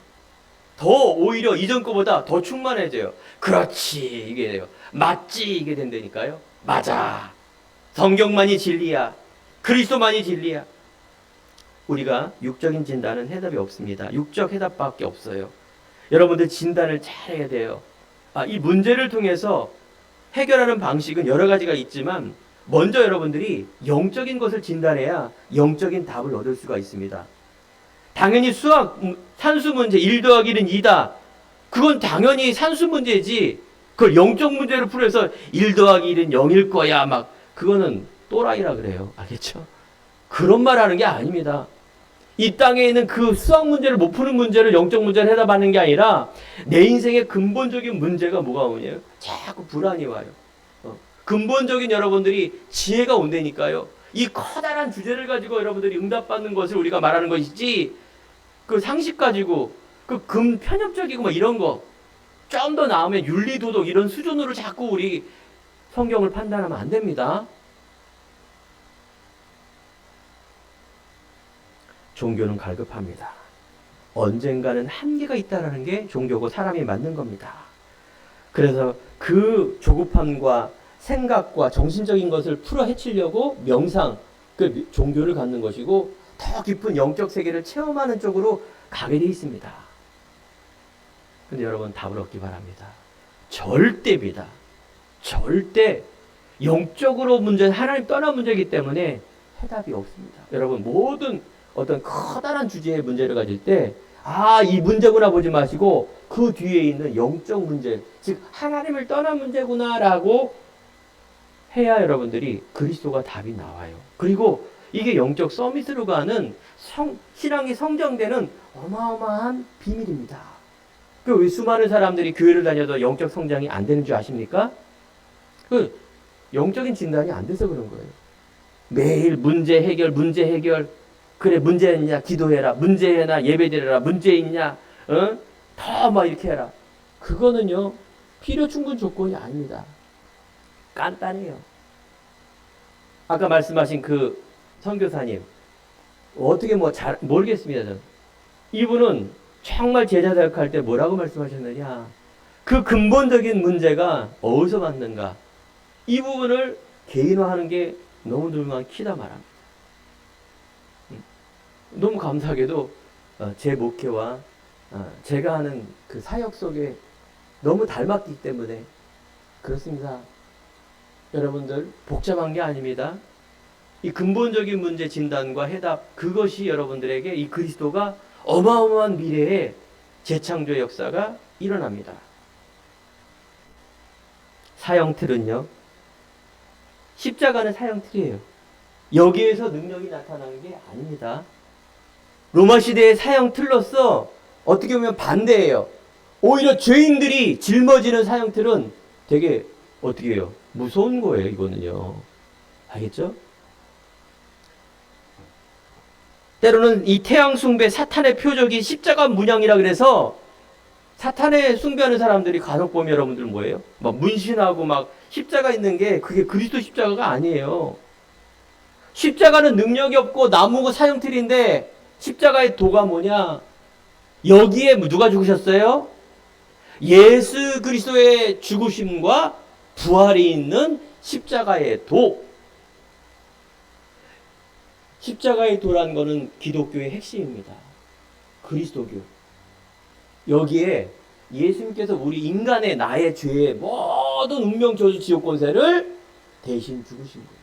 더 오히려 이전 거보다 더 충만해져요. 그렇지 이게 돼요. 맞지 이게 된다니까요. 맞아. 성경만이 진리야. 그리스도만이 진리야. 우리가 육적인 진단은 해답이 없습니다. 육적 해답밖에 없어요. 여러분들 진단을 잘 해야 돼요. 이 문제를 통해서 해결하는 방식은 여러 가지가 있지만 먼저 여러분들이 영적인 것을 진단해야 영적인 답을 얻을 수가 있습니다. 당연히 수학, 산수 문제 1 더하기 1은 2다. 그건 당연히 산수 문제지. 그걸 영적 문제로 풀어서 1 더하기 1은 0일 거야. 막 그거는 또라이라 그래요. 알겠죠? 그런 말 하는 게 아닙니다. 이 땅에 있는 그 수학 문제를 못 푸는 문제를 영적 문제를 해답하는 게 아니라 내 인생의 근본적인 문제가 뭐가 오냐요? 자꾸 불안이 와요. 근본적인 여러분들이 지혜가 온다니까요. 이 커다란 주제를 가지고 여러분들이 응답받는 것을 우리가 말하는 것이지 그 상식 가지고 그 편협적이고 뭐 이런 거 좀 더 나오면 윤리도덕 이런 수준으로 자꾸 우리 성경을 판단하면 안 됩니다. 종교는 갈급합니다. 언젠가는 한계가 있다는 게 종교고 사람이 맞는 겁니다. 그래서 그 조급함과 생각과 정신적인 것을 풀어 헤치려고 명상, 그 종교를 갖는 것이고 더 깊은 영적 세계를 체험하는 쪽으로 가게 되어 있습니다. 근데 여러분 답을 얻기 바랍니다. 절대입니다. 절대 영적으로 문제, 하나님 떠난 문제이기 때문에 해답이 없습니다. 여러분 모든 어떤 커다란 주제의 문제를 가질 때 이 문제구나 보지 마시고 그 뒤에 있는 영적 문제, 즉 하나님을 떠난 문제구나라고 해야 여러분들이 그리스도가 답이 나와요. 그리고 이게 영적 서밋으로 가는 신앙이 성장되는 어마어마한 비밀입니다. 왜 수많은 사람들이 교회를 다녀도 영적 성장이 안 되는 줄 아십니까? 그 영적인 진단이 안 돼서 그런 거예요. 매일 문제 해결. 그래 문제 있냐 기도해라. 문제 해나 예배드려라. 문제 있냐 더 막 이렇게 해라. 그거는요 필요 충분 조건이 아닙니다. 간단해요. 아까 말씀하신 그 선교사님 어떻게 잘 모르겠습니다. 저는. 이분은 정말 제자 사역할 때 뭐라고 말씀하셨느냐. 그 근본적인 문제가 어디서 왔는가. 이 부분을 개인화하는 게 너무 키다 말합니다. 너무 감사하게도 제 목회와 제가 하는 그 사역 속에 너무 닮았기 때문에 그렇습니다. 여러분들 복잡한 게 아닙니다. 이 근본적인 문제 진단과 해답 그것이 여러분들에게 이 그리스도가 어마어마한 미래에 재창조의 역사가 일어납니다. 사형틀은요. 십자가는 사형틀이에요. 여기에서 능력이 나타나는 게 아닙니다. 로마 시대의 사형틀로서 어떻게 보면 반대예요. 오히려 죄인들이 짊어지는 사형틀은 되게 어떻게 해요? 무서운 거예요. 이거는요. 알겠죠? 때로는 이 태양 숭배 사탄의 표적이 십자가 문양이라 그래서 사탄의 숭배하는 사람들이 간혹 보면 여러분들 뭐예요? 막 문신하고 막 십자가 있는 게 그게 그리스도 십자가가 아니에요. 십자가는 능력이 없고 나무고 사형틀인데 십자가의 도가 뭐냐? 여기에 누가 죽으셨어요? 예수 그리스도의 죽으심과 부활이 있는 십자가의 도. 십자가의 도란 것은 기독교의 핵심입니다. 그리스도교. 여기에 예수님께서 우리 인간의 나의 죄의 모든 운명 저주 지옥 권세를 대신 죽으신 거예요.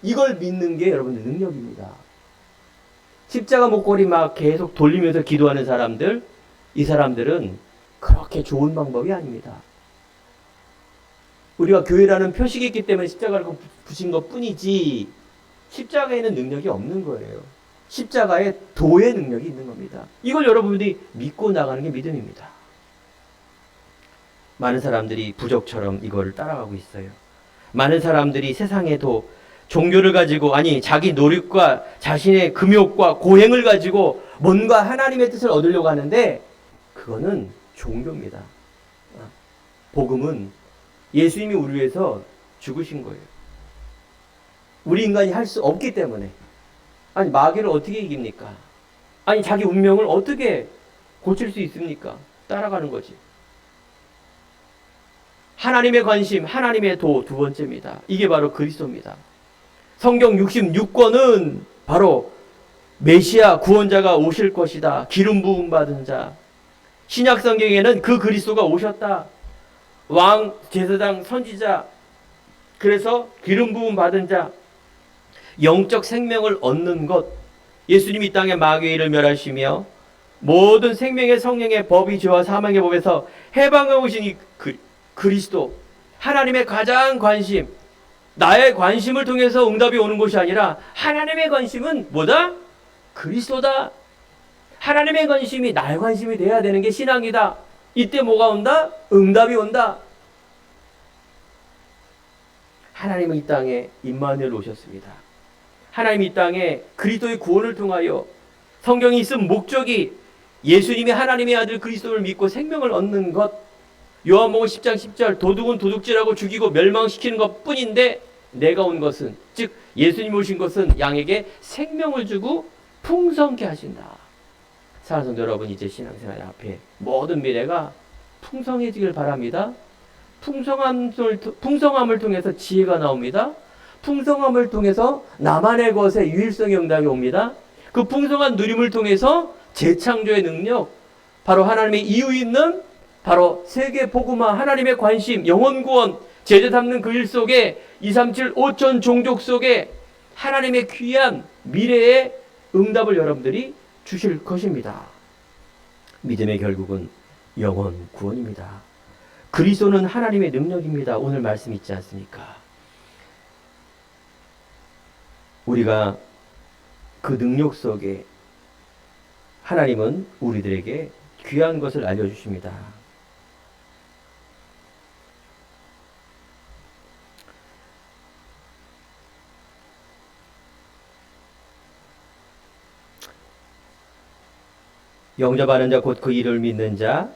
이걸 믿는 게 여러분들 능력입니다. 십자가 목걸이 막 계속 돌리면서 기도하는 사람들, 이 사람들은 그렇게 좋은 방법이 아닙니다. 우리가 교회라는 표식이 있기 때문에 십자가를 부신 것 뿐이지 십자가에는 능력이 없는 거예요. 십자가에 도의 능력이 있는 겁니다. 이걸 여러분들이 믿고 나가는 게 믿음입니다. 많은 사람들이 부족처럼 이걸 따라가고 있어요. 많은 사람들이 세상에도 종교를 가지고, 아니 자기 노력과 자신의 금욕과 고행을 가지고 뭔가 하나님의 뜻을 얻으려고 하는데 그거는 종교입니다. 복음은 예수님이 우리 위해서 죽으신 거예요. 우리 인간이 할 수 없기 때문에. 아니 마귀를 어떻게 이깁니까? 아니 자기 운명을 어떻게 고칠 수 있습니까? 따라가는 거지. 하나님의 관심, 하나님의 도 두 번째입니다. 이게 바로 그리스도입니다. 성경 66권은 바로 메시아 구원자가 오실 것이다. 기름 부음 받은 자. 신약 성경에는 그 그리스도가 오셨다. 왕, 제사장, 선지자. 그래서 기름 부음 받은 자. 영적 생명을 얻는 것. 예수님이 이 땅에 마귀의 일을 멸하시며 모든 생명의 성령의 법이 죄와 사망의 법에서 해방해 오신 이 그리스도. 하나님의 가장 관심. 나의 관심을 통해서 응답이 오는 것이 아니라 하나님의 관심은 뭐다? 그리스도다. 하나님의 관심이 나의 관심이 돼야 되는 게 신앙이다. 이때 뭐가 온다? 응답이 온다. 하나님은 이 땅에 임마누엘 오셨습니다. 하나님 이 땅에 그리스도의 구원을 통하여 성경이 있은 목적이 예수님이 하나님의 아들 그리스도를 믿고 생명을 얻는 것. 요한복음 10장 10절 도둑은 도둑질하고 죽이고 멸망시키는 것 뿐인데 내가 온 것은, 즉 예수님 오신 것은 양에게 생명을 주고 풍성케 하신다. 사랑하는 성도 여러분, 이제 신앙생활 앞에 모든 미래가 풍성해지길 바랍니다. 풍성함을 통해서 지혜가 나옵니다. 풍성함을 통해서 나만의 것에 유일성의 응답이 옵니다. 그 풍성한 누림을 통해서 재창조의 능력, 바로 하나님의 이유 있는 바로 세계 복음화, 하나님의 관심, 영혼 구원, 제자 삼는 그 일 속에 237 5천 종족 속에 하나님의 귀한 미래의 응답을 여러분들이 주실 것입니다. 믿음의 결국은 영혼 구원입니다. 그리스도는 하나님의 능력입니다. 오늘 말씀 있지 않습니까? 우리가 그 능력 속에 하나님은 우리들에게 귀한 것을 알려주십니다. 영접하는 자 곧 그 이름을 믿는 자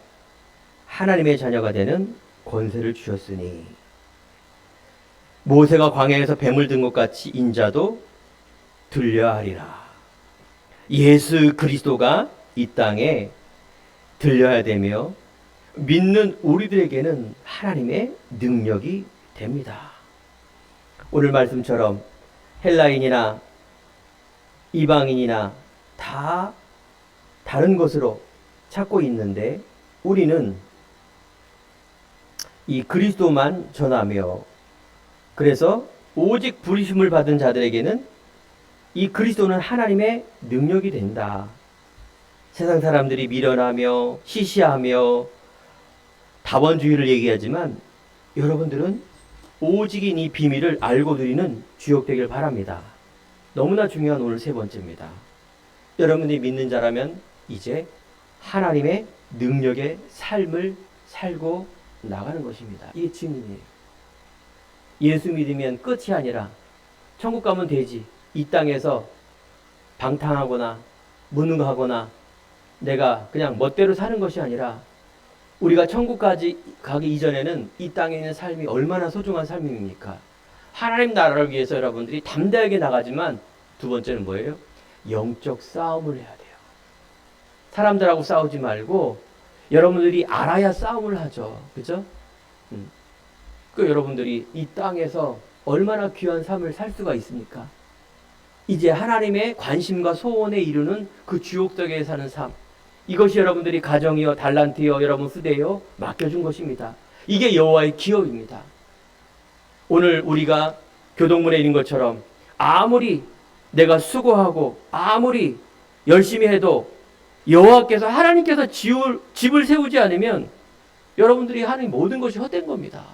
하나님의 자녀가 되는 권세를 주셨으니 모세가 광야에서 뱀을 든 것 같이 인자도 들려야 하리라. 예수 그리스도가 이 땅에 들려야 되며 믿는 우리들에게는 하나님의 능력이 됩니다. 오늘 말씀처럼 헬라인이나 이방인이나 다 다른 것으로 찾고 있는데 우리는 이 그리스도만 전하며, 그래서 오직 부르심을 받은 자들에게는 이 그리스도는 하나님의 능력이 된다. 세상 사람들이 미련하며 시시하며 다원주의를 얘기하지만 여러분들은 오직인 이 비밀을 알고 누리는 주역되길 바랍니다. 너무나 중요한 오늘 세 번째입니다. 여러분이 믿는 자라면 이제 하나님의 능력의 삶을 살고 나가는 것입니다. 이게 증인이에요. 예수 믿으면 끝이 아니라 천국 가면 되지, 이 땅에서 방탕하거나 무능하거나 내가 그냥 멋대로 사는 것이 아니라 우리가 천국까지 가기 이전에는 이 땅에 있는 삶이 얼마나 소중한 삶입니까? 하나님 나라를 위해서 여러분들이 담대하게 나가지만 두 번째는 뭐예요? 영적 싸움을 해야 돼요. 사람들하고 싸우지 말고 여러분들이 알아야 싸움을 하죠. 그죠? 그 여러분들이 이 땅에서 얼마나 귀한 삶을 살 수가 있습니까? 이제 하나님의 관심과 소원에 이루는 그 주옥덕에 사는 삶, 이것이 여러분들이 가정이요 달란트요 여러분 쓰대요 맡겨준 것입니다. 이게 여호와의 기업입니다. 오늘 우리가 교동문에 있는 것처럼 아무리 내가 수고하고 아무리 열심히 해도 여호와께서 하나님께서 집을 세우지 않으면 여러분들이 하는 모든 것이 헛된 겁니다.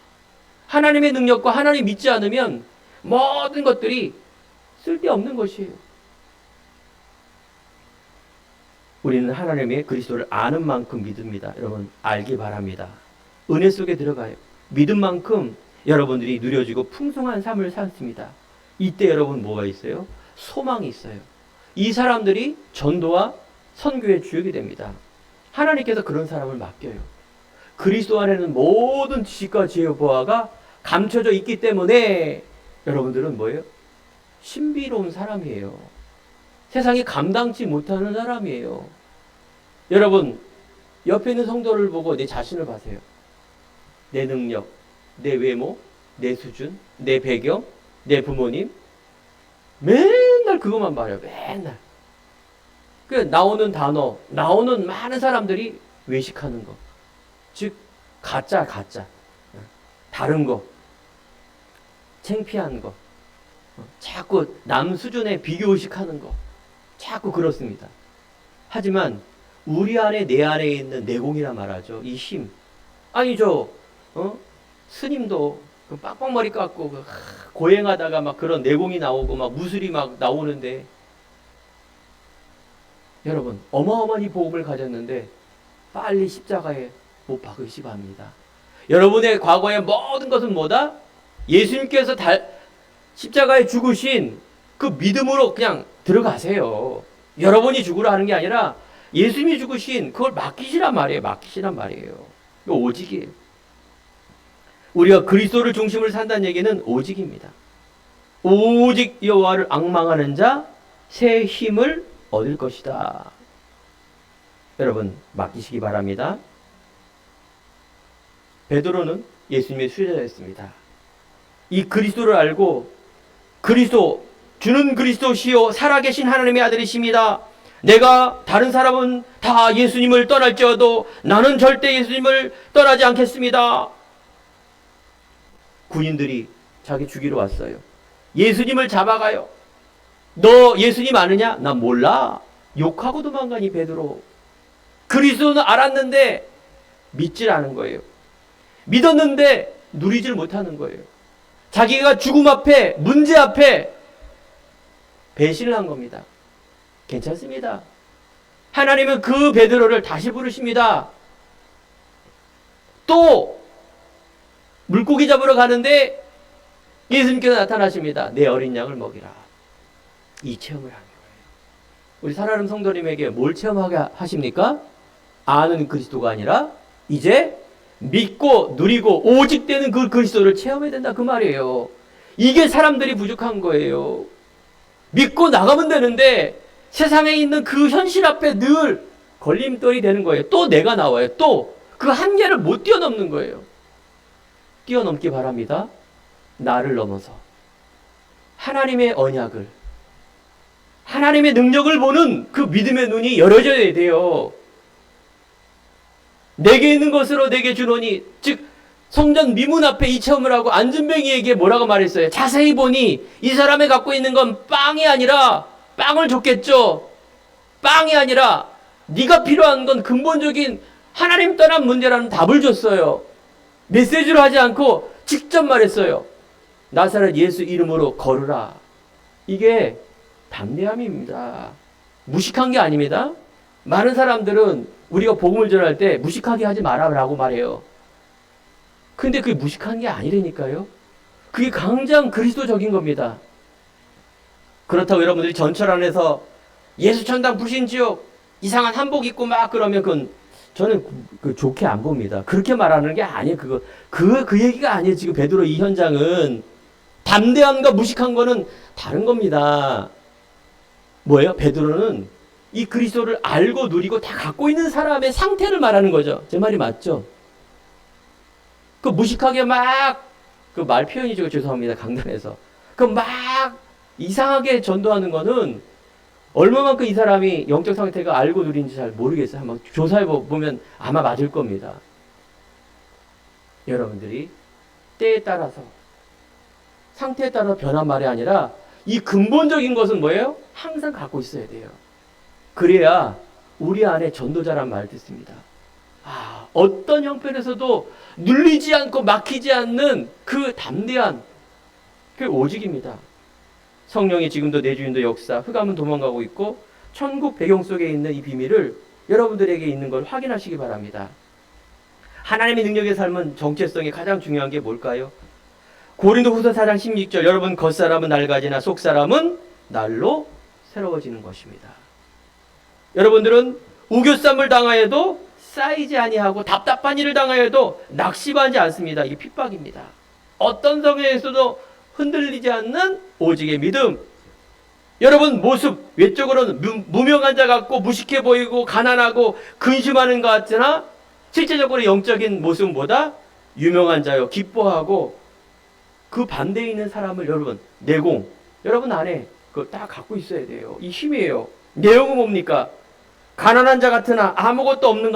하나님의 능력과 하나님 믿지 않으면 모든 것들이 쓸데없는 것이에요. 우리는 하나님의 그리스도를 아는 만큼 믿습니다. 여러분 알기 바랍니다. 은혜 속에 들어가요. 믿은 만큼 여러분들이 누려지고 풍성한 삶을 살습니다. 이때 여러분 뭐가 있어요? 소망이 있어요. 이 사람들이 전도와 선교의 주역이 됩니다. 하나님께서 그런 사람을 맡겨요. 그리스도 안에는 모든 지식과 지혜와 보화가 감춰져 있기 때문에 여러분들은 뭐예요? 신비로운 사람이에요. 세상이 감당치 못하는 사람이에요. 여러분 옆에 있는 성도를 보고 내 자신을 봐세요. 내 능력, 내 외모, 내 수준, 내 배경, 내 부모님 맨날 그것만 봐요. 맨날. 그 나오는 단어, 나오는 많은 사람들이 외식하는 거. 즉 가짜. 다른 거. 창피한 거. 자꾸 남 수준에 비교의식하는 거. 자꾸 그렇습니다. 하지만 우리 안에 내 안에 있는 내공이라 말하죠. 이 힘. 아니 스님도 그 빡빡머리 깎고 고행하다가 막 그런 내공이 나오고 막 무술이 막 나오는데 여러분 어마어마한 이 복음을 가졌는데 빨리 십자가에 못 박으시 바랍니다. 여러분의 과거의 모든 것은 뭐다? 예수님께서 십자가에 죽으신 그 믿음으로 그냥 들어가세요. 여러분이 죽으라 하는 게 아니라 예수님이 죽으신 그걸 맡기시란 말이에요. 이거 오직이에요. 우리가 그리스도를 중심으로 산다는 얘기는 오직입니다. 오직 여호와를 앙망하는 자 새 힘을 얻을 것이다. 여러분 맡기시기 바랍니다. 베드로는 예수님의 수제자였습니다. 이 그리스도를 알고 그리스도 주는 그리스도시요 살아계신 하나님의 아들이십니다. 내가 다른 사람은 다 예수님을 떠날지어도 나는 절대 예수님을 떠나지 않겠습니다. 군인들이 자기 죽이러 왔어요. 예수님을 잡아가요. 너 예수님 아느냐? 난 몰라. 욕하고 도망가니 베드로. 그리스도는 알았는데 믿질 않은 거예요. 믿었는데 누리질 못하는 거예요. 자기가 죽음 앞에 문제 앞에 배신을 한 겁니다. 괜찮습니다. 하나님은 그 베드로를 다시 부르십니다. 또 물고기 잡으러 가는데 예수님께서 나타나십니다. 내 어린 양을 먹이라. 이 체험을 하는 거예요. 우리 살아가는 성도님에게 뭘 체험하게 하십니까? 아는 그리스도가 아니라 이제 믿고 누리고 오직 되는 그 그리스도를 체험해야 된다 그 말이에요. 이게 사람들이 부족한 거예요. 믿고 나가면 되는데 세상에 있는 그 현실 앞에 늘 걸림돌이 되는 거예요. 또 내가 나와요. 또 그 한계를 못 뛰어넘는 거예요. 뛰어넘기 바랍니다. 나를 넘어서 하나님의 언약을 하나님의 능력을 보는 그 믿음의 눈이 열어져야 돼요. 내게 있는 것으로 내게 주노니 즉 성전 미문 앞에 이 체험을 하고 안전뱅이에게 뭐라고 말했어요? 자세히 보니 이 사람이 갖고 있는 건 빵이 아니라 빵을 줬겠죠. 빵이 아니라 네가 필요한 건 근본적인 하나님 떠난 문제라는 답을 줬어요. 메시지로 하지 않고 직접 말했어요. 나사렛 예수 이름으로 걸으라. 이게 담대함입니다. 무식한 게 아닙니다. 많은 사람들은 우리가 복음을 전할 때 무식하게 하지 마라라고 말해요. 근데 그게 무식한 게 아니라니까요. 그게 가장 그리스도적인 겁니다. 그렇다고 여러분들이 전철 안에서 예수 천당 불신지옥 이상한 한복 입고 막 그러면 그건 저는 좋게 안 봅니다. 그렇게 말하는 게 아니에요. 그 얘기가 아니에요. 지금 베드로 이 현장은 담대함과 무식한 거는 다른 겁니다. 뭐예요? 베드로는 이 그리스도를 알고 누리고 다 갖고 있는 사람의 상태를 말하는 거죠. 제 말이 맞죠? 그 무식하게 막 그 말 표현이죠. 죄송합니다. 강단에서 그 막 이상하게 전도하는 거는 얼마만큼 이 사람이 영적 상태가 알고 누린지 잘 모르겠어요. 한번 조사해 보면 아마 맞을 겁니다. 여러분들이 때에 따라서 상태에 따라 변한 말이 아니라 이 근본적인 것은 뭐예요? 항상 갖고 있어야 돼요. 그래야 우리 안에 전도자란 말 듣습니다. 어떤 형편에서도 눌리지 않고 막히지 않는 그 담대한 그 오직입니다. 성령이 지금도 내주인도 역사, 흑암은 도망가고 있고 천국 배경 속에 있는 이 비밀을 여러분들에게 있는 걸 확인하시기 바랍니다. 하나님의 능력의 삶은 정체성이 가장 중요한 게 뭘까요? 고린도후서 4장 16절, 여러분 겉사람은 낡아지나 속사람은 날로 새로워지는 것입니다. 여러분들은 우겨쌈을 당하여도 쌓이지 아니하고 답답한 일을 당하여도 낙심하지 않습니다. 이게 핍박입니다. 어떤 상황에서도 흔들리지 않는 오직의 믿음. 여러분 모습 외적으로는 무명한 자 같고 무식해 보이고 가난하고 근심하는 것 같으나 실제적으로 영적인 모습보다 유명한 자요 기뻐하고 그 반대에 있는 사람을 여러분 내공 여러분 안에 그걸 딱 갖고 있어야 돼요. 이 힘이에요. 내용은 뭡니까? 가난한 자 같으나 아무것도 없는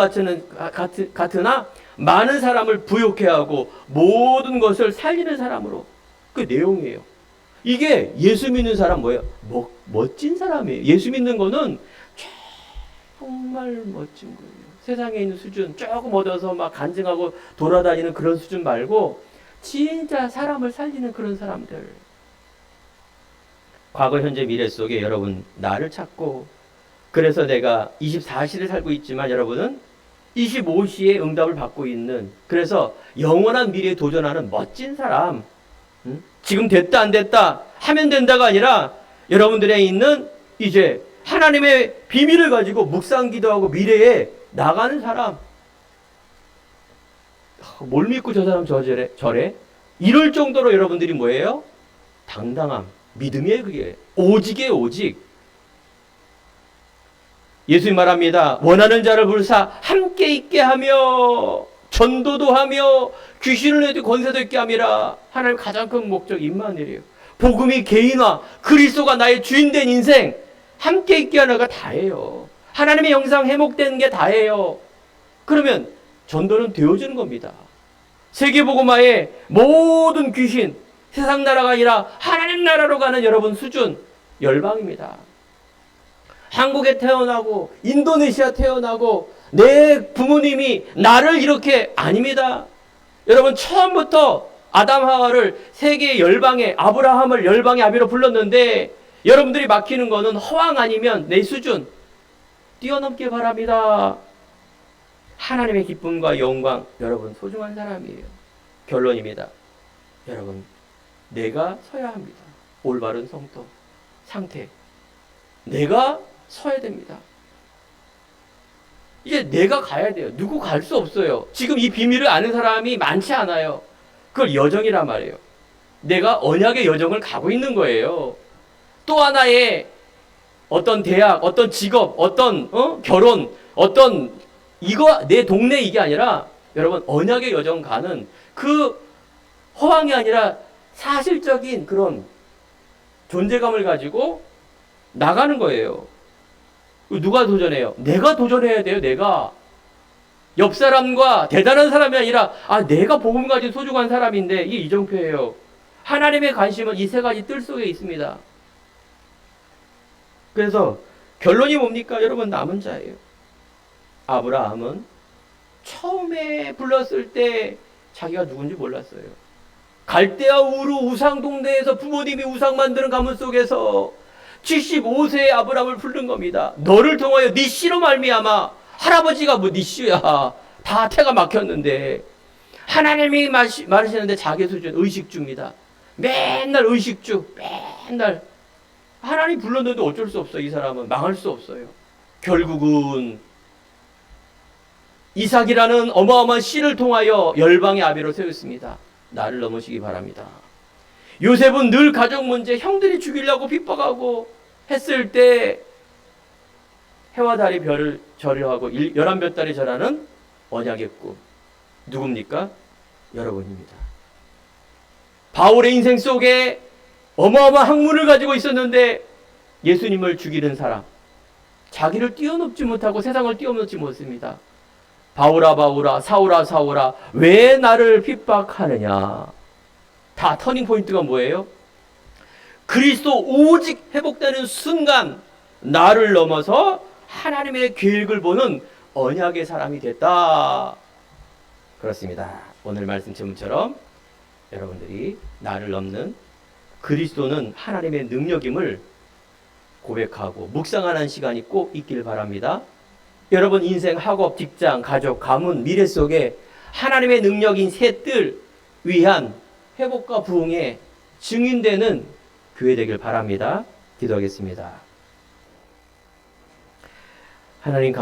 같으나 많은 사람을 부욕해 하고 모든 것을 살리는 사람으로 그 내용이에요. 이게 예수 믿는 사람 뭐예요? 멋진 사람이에요. 예수 믿는 거는 정말 멋진 거예요. 세상에 있는 수준 조금 얻어서 막 간증하고 돌아다니는 그런 수준 말고 진짜 사람을 살리는 그런 사람들. 과거, 현재, 미래 속에 여러분 나를 찾고 그래서 내가 24시를 살고 있지만 여러분은 25시에 응답을 받고 있는 그래서 영원한 미래에 도전하는 멋진 사람. 지금 됐다 안 됐다 하면 된다가 아니라 여러분들에 있는 이제 하나님의 비밀을 가지고 묵상 기도하고 미래에 나가는 사람. 뭘 믿고 저 사람 저래? 이럴 정도로 여러분들이 뭐예요? 당당함, 믿음이에요. 그게 오직의 오직. 예수님 말합니다. 원하는 자를 불사 함께 있게 하며 전도도 하며 귀신을 내도 권세도 있게 함이라. 하나님 가장 큰 목적 임마누엘이에요. 복음이 개인화, 그리스도가 나의 주인된 인생 함께 있게 하나가 다예요. 하나님의 영상 회복되는 게 다예요. 그러면 전도는 되어지는 겁니다. 세계복음화의 모든 귀신, 세상 나라가 아니라 하나님 나라로 가는 여러분 수준 열방입니다. 한국에 태어나고 인도네시아 태어나고 내 부모님이 나를 이렇게 아닙니다. 여러분 처음부터 아담 하와를 세계의 열방의 아브라함을 열방의 아비로 불렀는데 여러분들이 막히는 거는 허황 아니면 내 수준 뛰어넘게 바랍니다. 하나님의 기쁨과 영광 여러분 소중한 사람이에요. 결론입니다. 여러분 내가 서야 합니다. 올바른 성도 상태 내가 서야 됩니다. 이제 내가 가야 돼요. 누구 갈 수 없어요. 지금 이 비밀을 아는 사람이 많지 않아요. 그걸 여정이란 말이에요. 내가 언약의 여정을 가고 있는 거예요. 또 하나의 어떤 대학, 어떤 직업, 어떤 결혼, 어떤 이거 내 동네 이게 아니라 여러분 언약의 여정 가는 그 허황이 아니라 사실적인 그런 존재감을 가지고 나가는 거예요. 누가 도전해요? 내가 도전해야 돼요. 내가 옆 사람과 대단한 사람이 아니라 내가 복음 가진 소중한 사람인데 이게 이정표예요. 하나님의 관심은 이 세 가지 뜰 속에 있습니다. 그래서 결론이 뭡니까? 여러분 남은 자예요. 아브라함은 처음에 불렀을 때 자기가 누군지 몰랐어요. 갈대아 우르 우상 동네에서 부모님이 우상 만드는 가문 속에서 75세의 아브라함을 부른 겁니다. 너를 통하여 네 씨로 말미암아 할아버지가 네 씨야. 다 태가 막혔는데 하나님이 말하시는데 자기 수준 의식주입니다. 맨날 의식주 맨날 하나님 불렀는데 어쩔 수 없어요. 이 사람은 망할 수 없어요. 결국은 이삭이라는 어마어마한 씨를 통하여 열방의 아비로 세웠습니다. 나를 넘으시기 바랍니다. 요셉은 늘 가정 문제 형들이 죽이려고 핍박하고 했을 때 해와 달이 별을 절여하고 11몇 달이 절하는 언약의 꿈. 누굽니까? 여러분입니다. 바울의 인생 속에 어마어마한 학문을 가지고 있었는데 예수님을 죽이는 사람. 자기를 뛰어넘지 못하고 세상을 뛰어넘지 못했습니다. 바울아 바울아 사울아 사울아 왜 나를 핍박하느냐. 다 터닝포인트가 뭐예요? 그리스도 오직 회복되는 순간 나를 넘어서 하나님의 계획을 보는 언약의 사람이 됐다. 그렇습니다. 오늘 말씀 제목처럼 여러분들이 나를 넘는 그리스도는 하나님의 능력임을 고백하고 묵상하는 시간이 꼭 있길 바랍니다. 여러분 인생, 학업, 직장, 가족, 가문, 미래 속에 하나님의 능력인 새 뜰 위한 회복과 부흥의 증인되는 교회 되길 바랍니다. 기도하겠습니다. 하나님